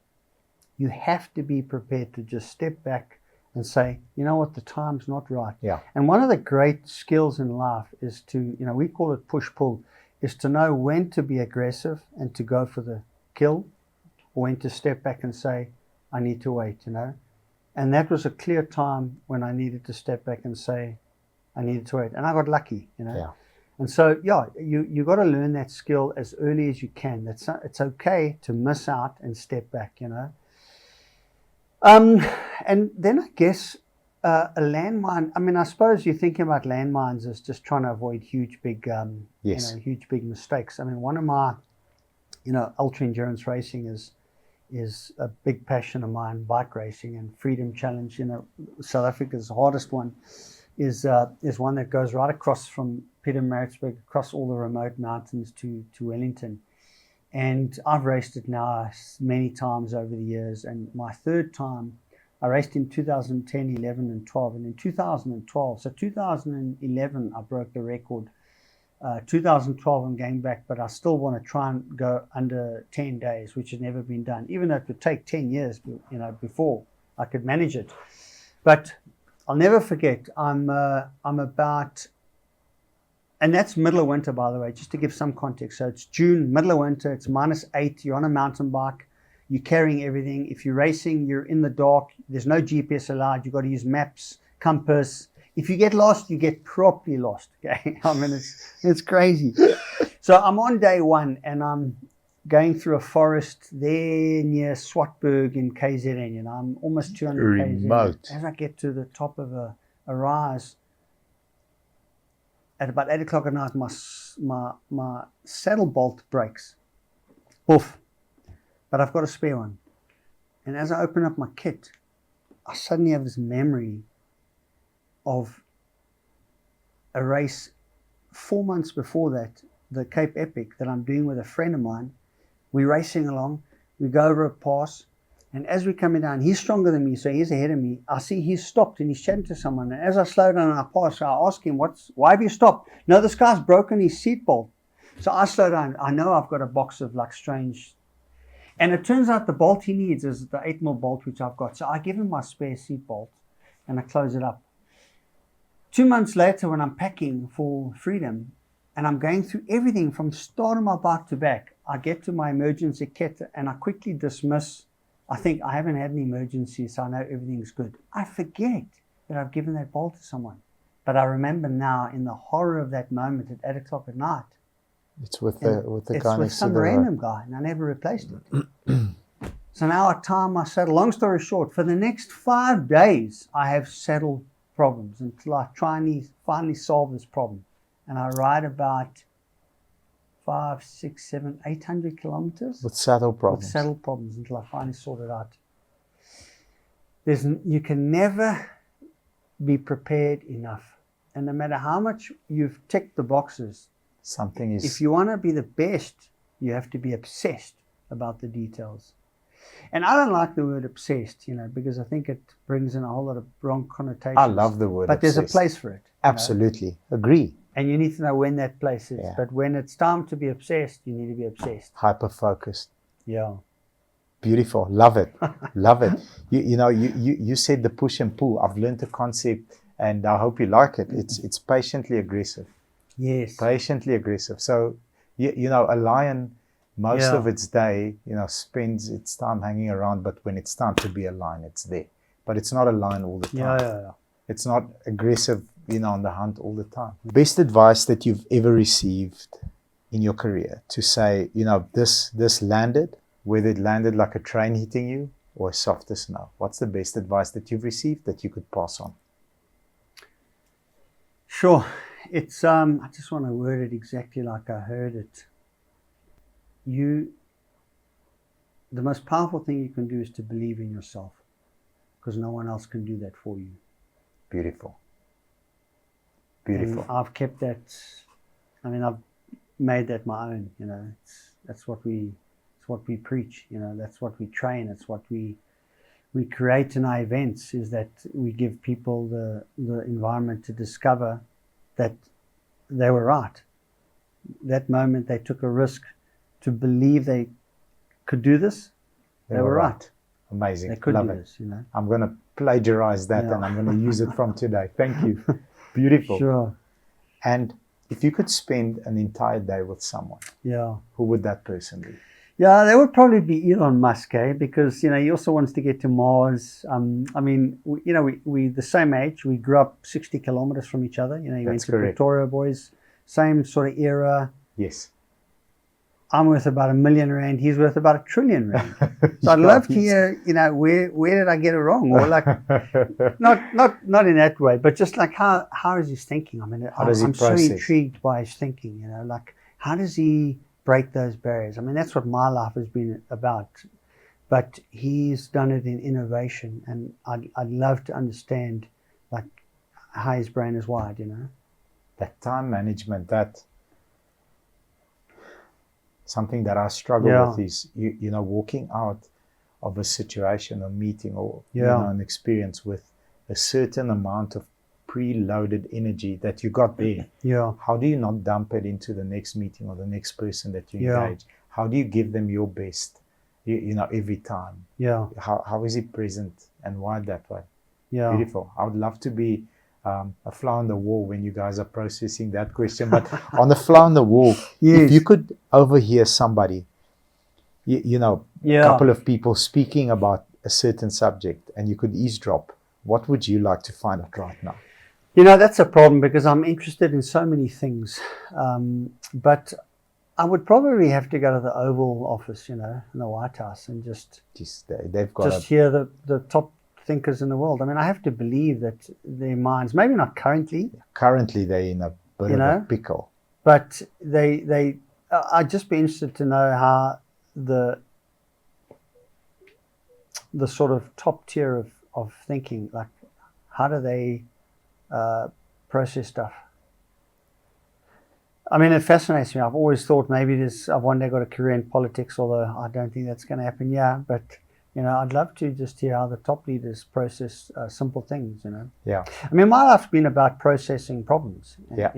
You have to be prepared to just step back and say, you know what, the time's not right. Yeah. And one of the great skills in life is to, you know, we call it push-pull, is to know when to be aggressive and to go for the kill, or when to step back and say, I need to wait, you know. And that was a clear time when I needed to step back and say, I needed to wait. And I got lucky, you know. Yeah. And so, yeah, you got to learn that skill as early as you can. It's okay to miss out and step back, you know. And then I guess a landmine, I mean, I suppose you're thinking about landmines as just trying to avoid huge, big, yes. you know, huge, big mistakes. I mean, one of my, you know, ultra endurance racing is a big passion of mine, bike racing and Freedom Challenge. You know, South Africa's hardest one is one that goes right across from Pietermaritzburg, across all the remote mountains to Wellington. And I've raced it now many times over the years. And my third time, I raced in 2010, 11, and 12. And in 2012, so 2011, I broke the record. 2012, I'm going back, but I still want to try and go under 10 days, which has never been done. Even though it would take 10 years, you know, before I could manage it. But I'll never forget, I'm about, and that's middle of winter, by the way, just to give some context. So it's June, middle of winter, it's -8, you're on a mountain bike, you're carrying everything. If you're racing, you're in the dark, there's no GPS allowed, you've got to use maps, compass. If you get lost, you get properly lost, okay? I mean, it's crazy. So I'm on day one, and I'm going through a forest there near Swartberg in KZN, you know, I'm almost 200 Remote. KZN. As I get to the top of a rise, at about 8 o'clock at night, my saddle bolt breaks. Poof. But I've got a spare one. And as I open up my kit, I suddenly have this memory of a race 4 months before that, the Cape Epic that I'm doing with a friend of mine. We're racing along, we go over a pass, and as we're coming down, he's stronger than me, so he's ahead of me. I see he's stopped and he's chatting to someone, and as I slow down and I pass, I ask him, why have you stopped? No, this guy's broken his seat bolt. So I slow down. I know I've got a box of like strange, and it turns out the bolt he needs is the 8mm bolt which I've got. So I give him my spare seat bolt and I close it up. 2 months later, when I'm packing for Freedom and I'm going through everything from start of my bike to back, I get to my emergency kit and I quickly dismiss. I think I haven't had an emergency, so I know everything's good. I forget that I've given that bowl to someone. But I remember now, in the horror of that moment at 8 o'clock at night, it's with the guy it's with next to some the random guy, and I never replaced it. So now I tie my saddle. Long story short, for the next 5 days, I have saddle problems until I finally solve this problem. And I ride about 5, 6, 7, 800 kilometers with saddle problems. With saddle problems until I finally sort it out. You can never be prepared enough. And no matter how much you've ticked the boxes, something is. If you want to be the best, you have to be obsessed about the details. And I don't like the word obsessed, because I think it brings in a whole lot of wrong connotations. I love the word but obsessed. There's a place for it. Absolutely. Agree. And you need to know when that place is. Yeah. But when it's time to be obsessed, you need to be obsessed. Hyper-focused. Yeah. Beautiful. Love it. Love it. You said the push and pull. I've learned a concept and I hope you like it. It's patiently aggressive. Yes. Patiently aggressive. So, a lion, most of its day, spends its time hanging around, but when it's time to be a lion, it's there. But it's not a lion all the time. Yeah. It's not aggressive, on the hunt all the time. Best advice that you've ever received in your career to say, this landed, whether it landed like a train hitting you or a softer snow. What's the best advice that you've received that you could pass on? Sure. It's I just want to word it exactly like I heard it. The most powerful thing you can do is to believe in yourself, because no one else can do that for you. Beautiful. Beautiful. And I've kept that. I've made that my own. That's what we preach. That's what we train. It's what we create in our events. Is that we give people the environment to discover that they were right. That moment they took a risk to believe they could do this. They were right. Amazing. They could Love do it. this. I'm going to plagiarize that and I'm going to use it from today. Thank you. Beautiful. Sure. And if you could spend an entire day with someone, who would that person be? Yeah, that would probably be Elon Musk, because he also wants to get to Mars. We the same age. We grew up 60 kilometers from each other. He went to Pretoria boys, same sort of era. Yes. I'm worth about R1 million. He's worth about R1 trillion. So I'd love to hear, where did I get it wrong? Or like, not in that way, but just like how is his thinking? I'm so intrigued by his thinking. Like how does he break those barriers? That's what my life has been about. But he's done it in innovation, and I'd love to understand like how his brain is wired. That time management, that. Something that I struggle with is, walking out of a situation, a meeting, or an experience with a certain amount of preloaded energy that you got there. Yeah. How do you not dump it into the next meeting or the next person that you engage? How do you give them your best, every time? Yeah. How is it present and wired that way? Yeah. Beautiful. I would love to be a fly on the wall when you guys are processing that question. But on the fly on the wall, if you could overhear somebody, a couple of people speaking about a certain subject and you could eavesdrop, what would you like to find out right now? That's a problem because I'm interested in so many things. But I would probably have to go to the Oval Office, in the White House, and they've got hear the top thinkers in the world. I have to believe that their minds, maybe not currently. Currently, they're in a bit of a pickle. But I'd just be interested to know how the sort of top tier of thinking, like how do they process stuff? It fascinates me. I've always thought maybe I've one day got a career in politics, although I don't think that's going to happen. Yeah, but I'd love to just hear how the top leaders process simple things. Yeah. My life's been about processing problems. Yeah.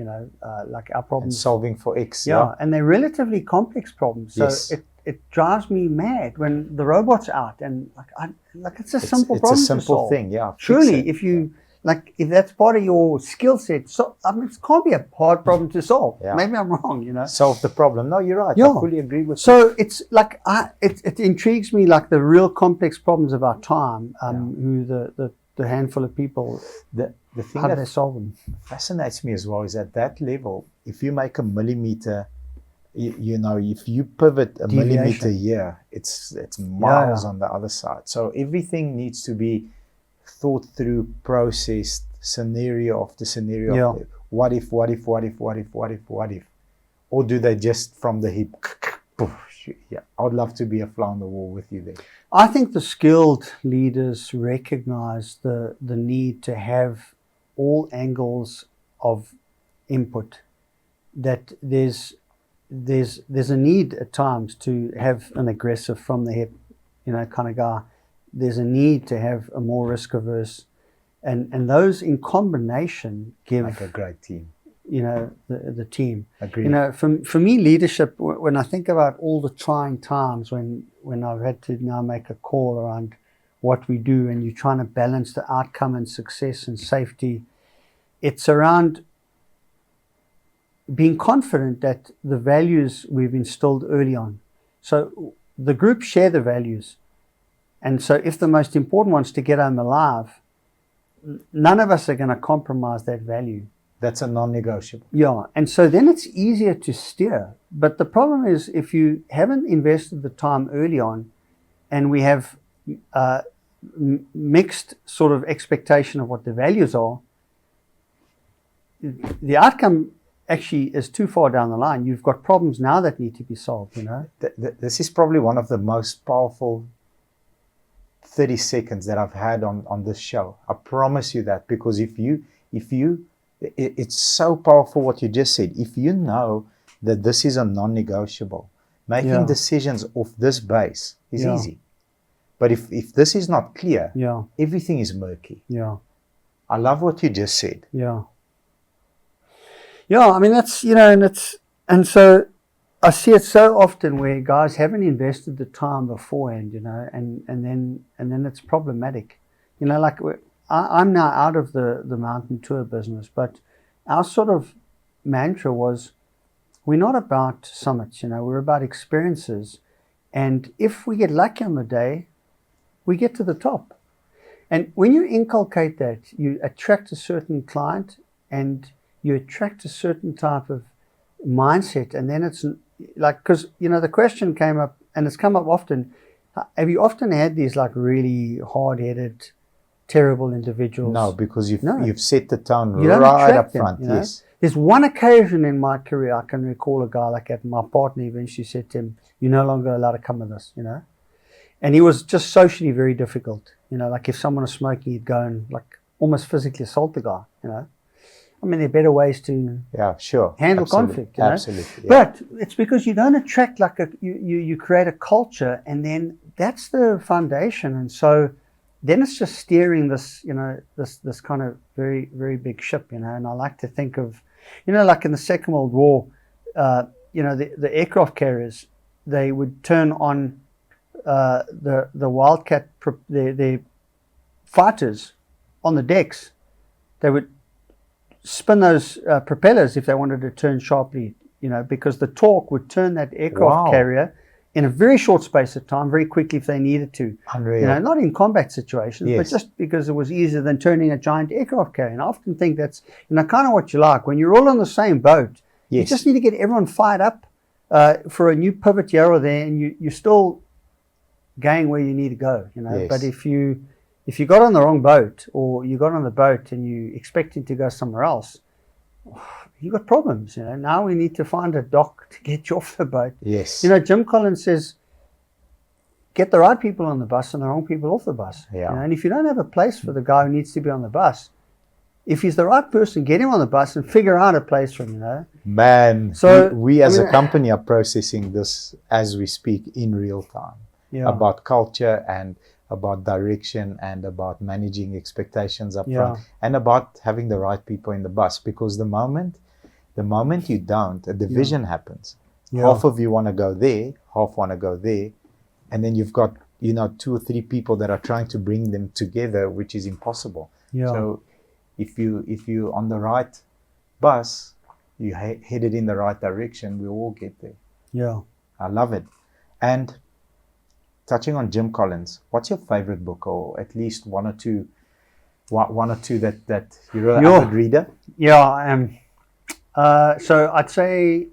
Like our problems. And solving for X. Yeah, and they're relatively complex problems. So yes. It drives me mad when the robot's out and it's a simple problem. It's a simple thing. Yeah. Surely, if you like if that's part of your skill set, so I mean, it can't be a hard problem to solve. Yeah. Maybe I'm wrong, you know. Solve the problem. No, you're right. Yeah. I fully agree with you. So it's like it intrigues me, like the real complex problems of our time. Who the handful of people, The thing how do that they solve them? fascinates me as well is at that level, if you make a millimeter, you know, if you pivot a millimeter here, it's miles on the other side. So everything needs to be thought through, processed, scenario after scenario. Yeah. What if? Or do they just from the hip? Yeah, I would love to be a fly on the wall with you there. I think the skilled leaders recognize the need to have all angles of input, that there's a need at times to have an aggressive from the hip, you know, kind of guy. There's a need to have a more risk averse, and those in combination give like a great team. You know, the team. Agreed. You know, for me, leadership, when I think about all the trying times when I've had to now make a call around what we do, and you're trying to balance the outcome and success and safety, it's around being confident that the values we've instilled early on. So the group share the values. And so if the most important one's to get home alive, none of us are going to compromise that value. That's a non-negotiable. Yeah, and so then it's easier to steer. But the problem is if you haven't invested the time early on, and we have mixed sort of expectation of what the values are, the outcome actually is too far down the line. You've got problems now that need to be solved, you know. This is probably one of the most powerful 30 seconds that I've had on this show. I promise you that, because it's so powerful what you just said. If you know that this is a non-negotiable, making decisions off this base is easy. But if this is not clear, everything is murky. Yeah. I love what you just said. Yeah. Yeah, I mean, that's, you know, and so I see it so often where guys haven't invested the time beforehand, you know, and then it's problematic. You know, like I'm now out of the mountain tour business, but our sort of mantra was, we're not about summits, you know, we're about experiences. And if we get lucky on the day, we get to the top. And when you inculcate that, you attract a certain client and you attract a certain type of mindset. And then it's like, because, you know, the question came up, and it's come up often, have you often had these like really hard-headed, terrible individuals? No, because you've set the tone right up front. Them, you know? Yes. There's one occasion in my career I can recall a guy like that. My partner eventually said to him, "You're no longer allowed to come with us," you know. And he was just socially very difficult. You know, like if someone was smoking, he'd go and like almost physically assault the guy, you know. I mean, there are better ways to handle conflict, you know? Absolutely. Yeah. But it's because you don't attract like you create a culture, and then that's the foundation. And so then it's just steering this, you know, this kind of very, very big ship, you know. And I like to think of, you know, like in the Second World War, you know, the aircraft carriers, they would turn on the Wildcat, their fighters on the decks. They would spin those propellers if they wanted to turn sharply, you know, because the torque would turn that aircraft carrier in a very short space of time, very quickly if they needed to. Unreal. You know, not in combat situations, but just because it was easier than turning a giant aircraft carrier. And I often think that's, you know, kind of what you like. When you're all on the same boat, you just need to get everyone fired up for a new pivot here or there, and you're still going where you need to go, you know. But if you got on the wrong boat, or you got on the boat and you expected to go somewhere else, you got problems, you know. Now we need to find a dock to get you off the boat. Yes. You know, Jim Collins says, get the right people on the bus and the wrong people off the bus. Yeah. You know? And if you don't have a place for the guy who needs to be on the bus, if he's the right person, get him on the bus and figure out a place for him, you know. Man, so we as a company are processing this as we speak in real time. About culture and about direction and about managing expectations up front and about having the right people in the bus, because the moment you don't, a division happens. Half of you want to go there, half want to go there, and then you've got, you know, 2 or 3 people that are trying to bring them together, which is impossible. So if you on the right bus, you headed in the right direction, we all get there. Yeah. I love it. And touching on Jim Collins, what's your favorite book, or at least one or two that you're an avid reader? Yeah, I am. So I'd say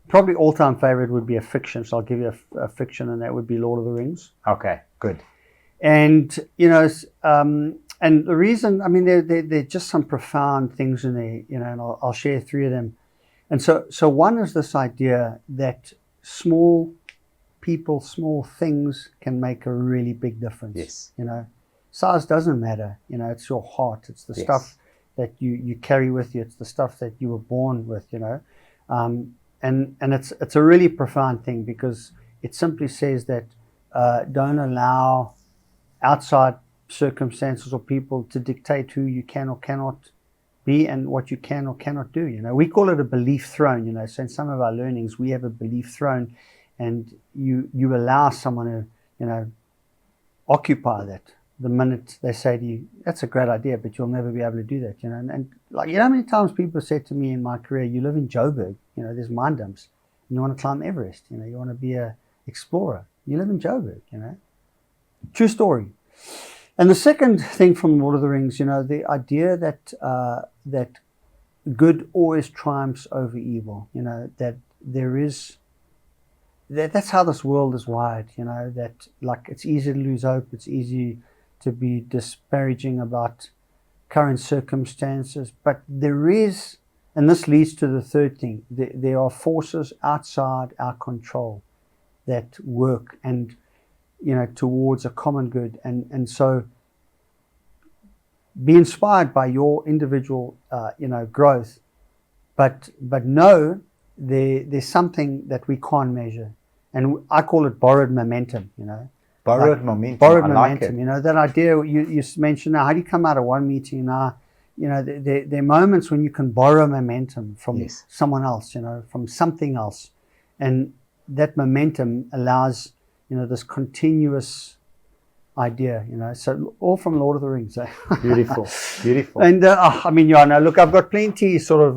probably all-time favorite would be a fiction. So I'll give you a fiction, and that would be Lord of the Rings. Okay, good. And and the reason, I mean, they're just some profound things in there, and I'll share three of them. And so one is this idea that small people, small things can make a really big difference. Yes. Size doesn't matter. It's your heart. It's the stuff that you carry with you. It's the stuff that you were born with. And it's a really profound thing, because it simply says that don't allow outside circumstances or people to dictate who you can or cannot be and what you can or cannot do. We call it a belief throne. So in some of our learnings, we have a belief throne, and you allow someone to occupy that the minute they say to you, that's a great idea, but you'll never be able to do that. And like, how many times people said to me in my career, you live in Joburg, there's mine dumps, and you want to climb Everest, you want to be a explorer, you live in Joburg. True story. And the second thing from Lord of the Rings, the idea that good always triumphs over evil, that there is, that's how this world is wired, that like it's easy to lose hope, it's easy to be disparaging about current circumstances, but there is, and this leads to the third thing, there are forces outside our control that work and towards a common good, and so be inspired by your individual growth, but know there's something that we can't measure, and I call it borrowed momentum. Borrowed momentum. Borrowed I momentum. like it. That idea you mentioned. Now, how do you come out of one meeting now? There are moments when you can borrow momentum from someone else, from something else, and that momentum allows this continuous idea, so all from Lord of the Rings. Beautiful. And look, I've got plenty sort of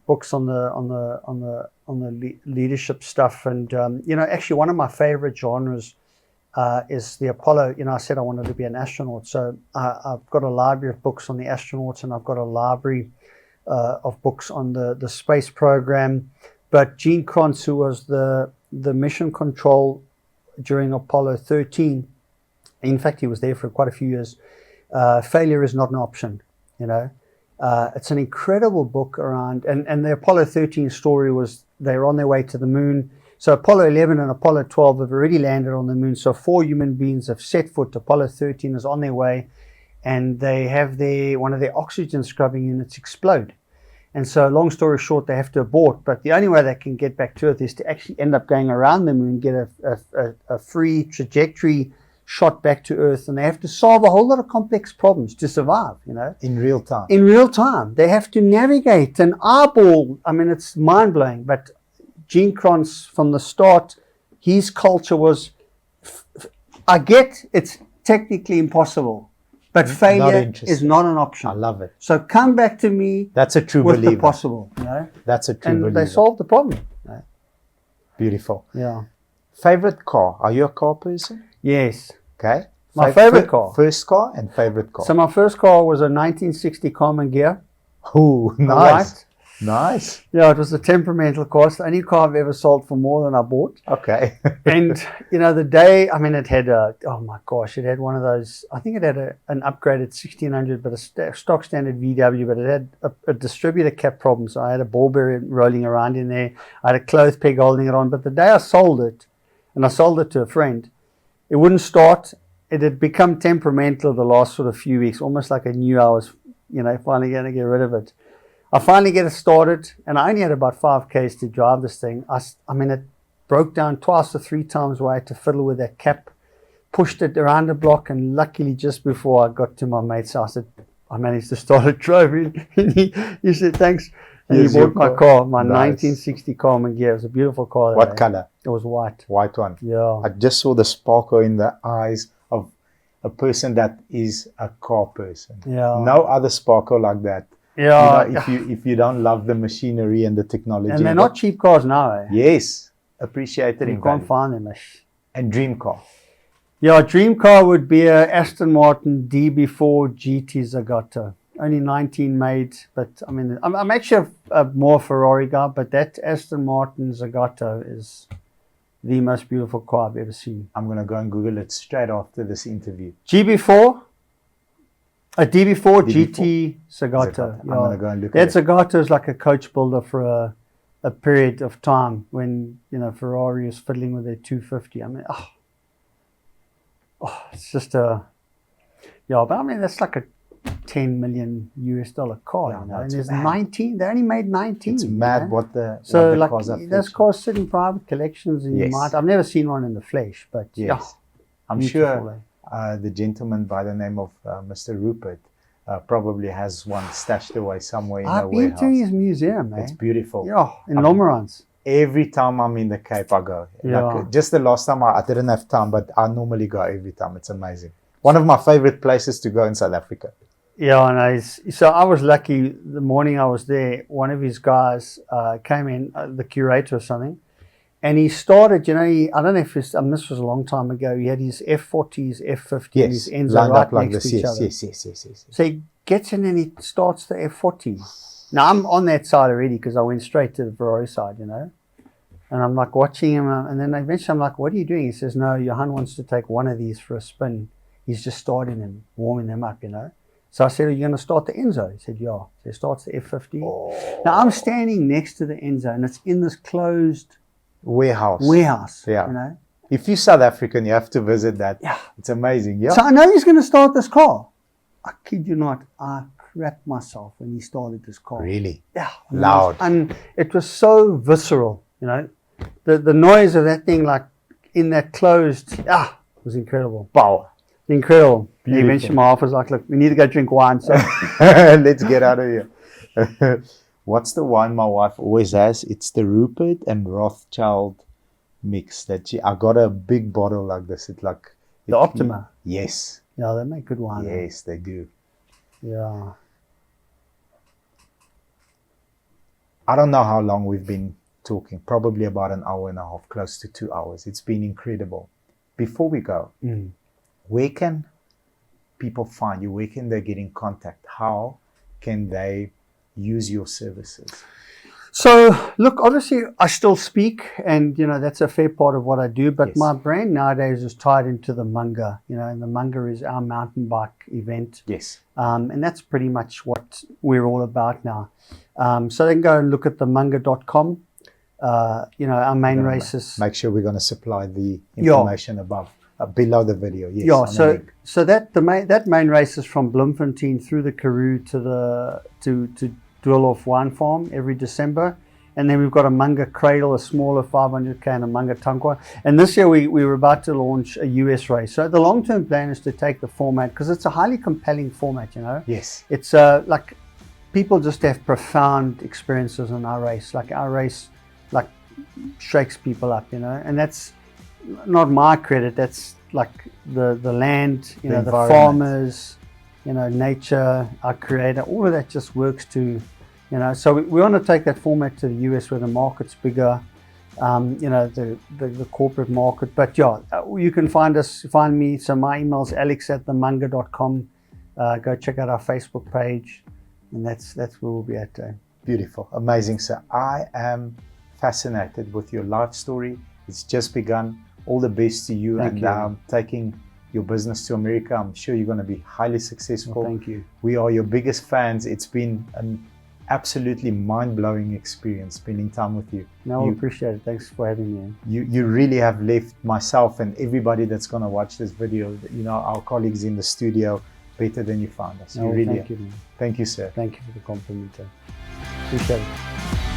books on the leadership stuff, and actually one of my favorite genres is the Apollo. I said I wanted to be an astronaut, so I've got a library of books on the astronauts, and I've got a library of books on the space program. But Gene Kranz, who was the mission control during Apollo 13, in fact, he was there for quite a few years. Failure is not an option. It's an incredible book around, and the Apollo 13 story was they were on their way to the moon. So Apollo 11 and Apollo 12 have already landed on the moon. So 4 human beings have set foot. Apollo 13 is on their way, and they have one of their oxygen scrubbing units explode. And so, long story short, they have to abort. But the only way they can get back to Earth is to actually end up going around the moon, get a free trajectory shot back to Earth, and they have to solve a whole lot of complex problems to survive, In real time. In real time. They have to navigate an eyeball. I mean, it's mind-blowing. But Gene Kranz, from the start, his culture was, I get it's technically impossible, but failure is not an option. I love it. So come back to me. That's a true with believer. the possible. That's a true believer. And they solved the problem. Beautiful. Yeah. Favorite car? Are you a car person? Yes. Okay. My favorite car. First car and favorite car. So my first car was a 1960 Carman Gear. Oh, nice. Nice. Yeah, it was a temperamental car. It's the only car I've ever sold for more than I bought. Okay. And, the day, it had it had one of those, I think it had an upgraded 1600, but a stock standard VW, but it had a distributor cap problem. So I had a ball bearing rolling around in there. I had a clothes peg holding it on. But the day I sold it, and I sold it to a friend, it wouldn't start. It had become temperamental the last sort of few weeks, almost like I knew I was, finally going to get rid of it. I finally get it started, and I only had about 5 Ks to drive this thing. It broke down twice or 3 times where I had to fiddle with that cap, pushed it around the block, and luckily just before I got to my mate's house, I managed to start it, drove in, and he said, thanks. And he bought my car, my 1960 Carman Gear. It was a beautiful car. What color? It was white. White one. Yeah. I just saw the sparkle in the eyes of a person that is a car person. Yeah. No other sparkle like that. Yeah. You know, if you don't love the machinery and the technology. And they're not cheap cars now, eh? Yes. Appreciated You in can't value. find them. And dream car. Yeah, dream car would be a Aston Martin DB4 GT Zagato. Only 19 made, but I mean, I'm actually a more Ferrari guy, but that Aston Martin Zagato is the most beautiful car I've ever seen. I'm going to go and Google it straight after this interview. DB4 GT Zagato. I'm going to go and look that at it. Zagato is like a coach builder for a period of time when, you know, Ferrari is fiddling with their 250. I mean, it's just but I mean, that's like a $10 million car, Yeah, you know, no, and it's there's mad. 19, they only made 19. It's you mad know? what the So like cars are those fetching. cars sit in private collections, and you Yes. might, I've never seen one in the flesh, but Yes. I'm beautiful, sure the gentleman by the name of Mr. Rupert probably has one stashed away somewhere in a I've been warehouse. to his museum, It's man. beautiful. Yeah, in Lomorans. Every time I'm in the Cape, I go. Yeah. Like, just the last time I didn't have time, but I normally go every time. It's amazing. One of my favorite places to go in South Africa. Yeah, and so I was lucky. The morning I was there, one of his guys came in, the curator or something, and he started. You know, I don't know if this was a long time ago. He had his F40s, F50s, Yes, Enzo lined right up like next this. to each Yes, other. yes. So he gets in and he starts the F40. Now I'm on that side already because I went straight to the Ferrari side, you know. And I'm like watching him, and then eventually I'm like, "What are you doing?" He says, "No, Johan wants to take one of these for a spin. He's just starting them, warming them up, you know." So I said, "Are you going to start the Enzo?" He said, "Yeah." So he starts the F50. Oh. Now I'm standing next to the Enzo, and it's in this closed Warehouse. Yeah. you know. If you're South African, you have to visit that. Yeah. It's amazing. Yeah. So I know he's going to start this car. I kid you not, I crapped myself when he started this car. Really? Yeah. Loud. And it was so visceral, you know. The noise of that thing, like in that closed, was incredible. Power. Incredible. Beautiful. Eventually my wife was like, "Look, we need to go drink wine." So Let's get out of here. What's the wine my wife always has? It's the Rupert and Rothschild mix. I got a big bottle like this. It's like the Optima. Yes. Yeah, they make good wine. Yes, they do. Yeah. I don't know how long we've been talking. Probably about an hour and a half, close to 2 hours. It's been incredible. Before we go, where can people find you? Where can they get in contact? How can they use your services? So, look, obviously I still speak, and, you know, that's a fair part of what I do, but Yes. my brand nowadays is tied into the Munga, you know, and the Munga is our mountain bike event. Yes. And that's pretty much what we're all about now. So they can go and look at themunga.com. You know, our main races. Make sure we're going to supply the information above, below the video. Yes. Yeah, on the link. so that main race is from Bloemfontein through the Karoo to Doolhof Wine Farm every December, and then we've got a Munga Cradle, a smaller 500k, and a Munga Tankwa. And this year we were about to launch a US race. So the long-term plan is to take the format, because it's a highly compelling format. You know, Yes. it's like people just have profound experiences in our race. Like our race, like shakes people up. You know, and that's not my credit. That's like the land, you know, the farmers, you know, nature, our creator, all of that just works to, you know, so we want to take that format to the US where the market's bigger, you know, the corporate market. But yeah, you can find me. So my email's alex@themunga.com. Go check out our Facebook page, and that's where we'll be at. Beautiful. Amazing, sir. I am fascinated with your life story. It's just begun. All the best to you. Thank you. Taking your business to America. I'm sure you're going to be highly successful. Well, thank you. We are your biggest fans. It's been an absolutely mind-blowing experience spending time with you. No, I appreciate it. Thanks for having me. You really have left myself and everybody that's going to watch this video, you know, our colleagues in the studio, better than you found us. No, you really thank you, man. Thank you, sir. Thank you for the compliment. Appreciate it.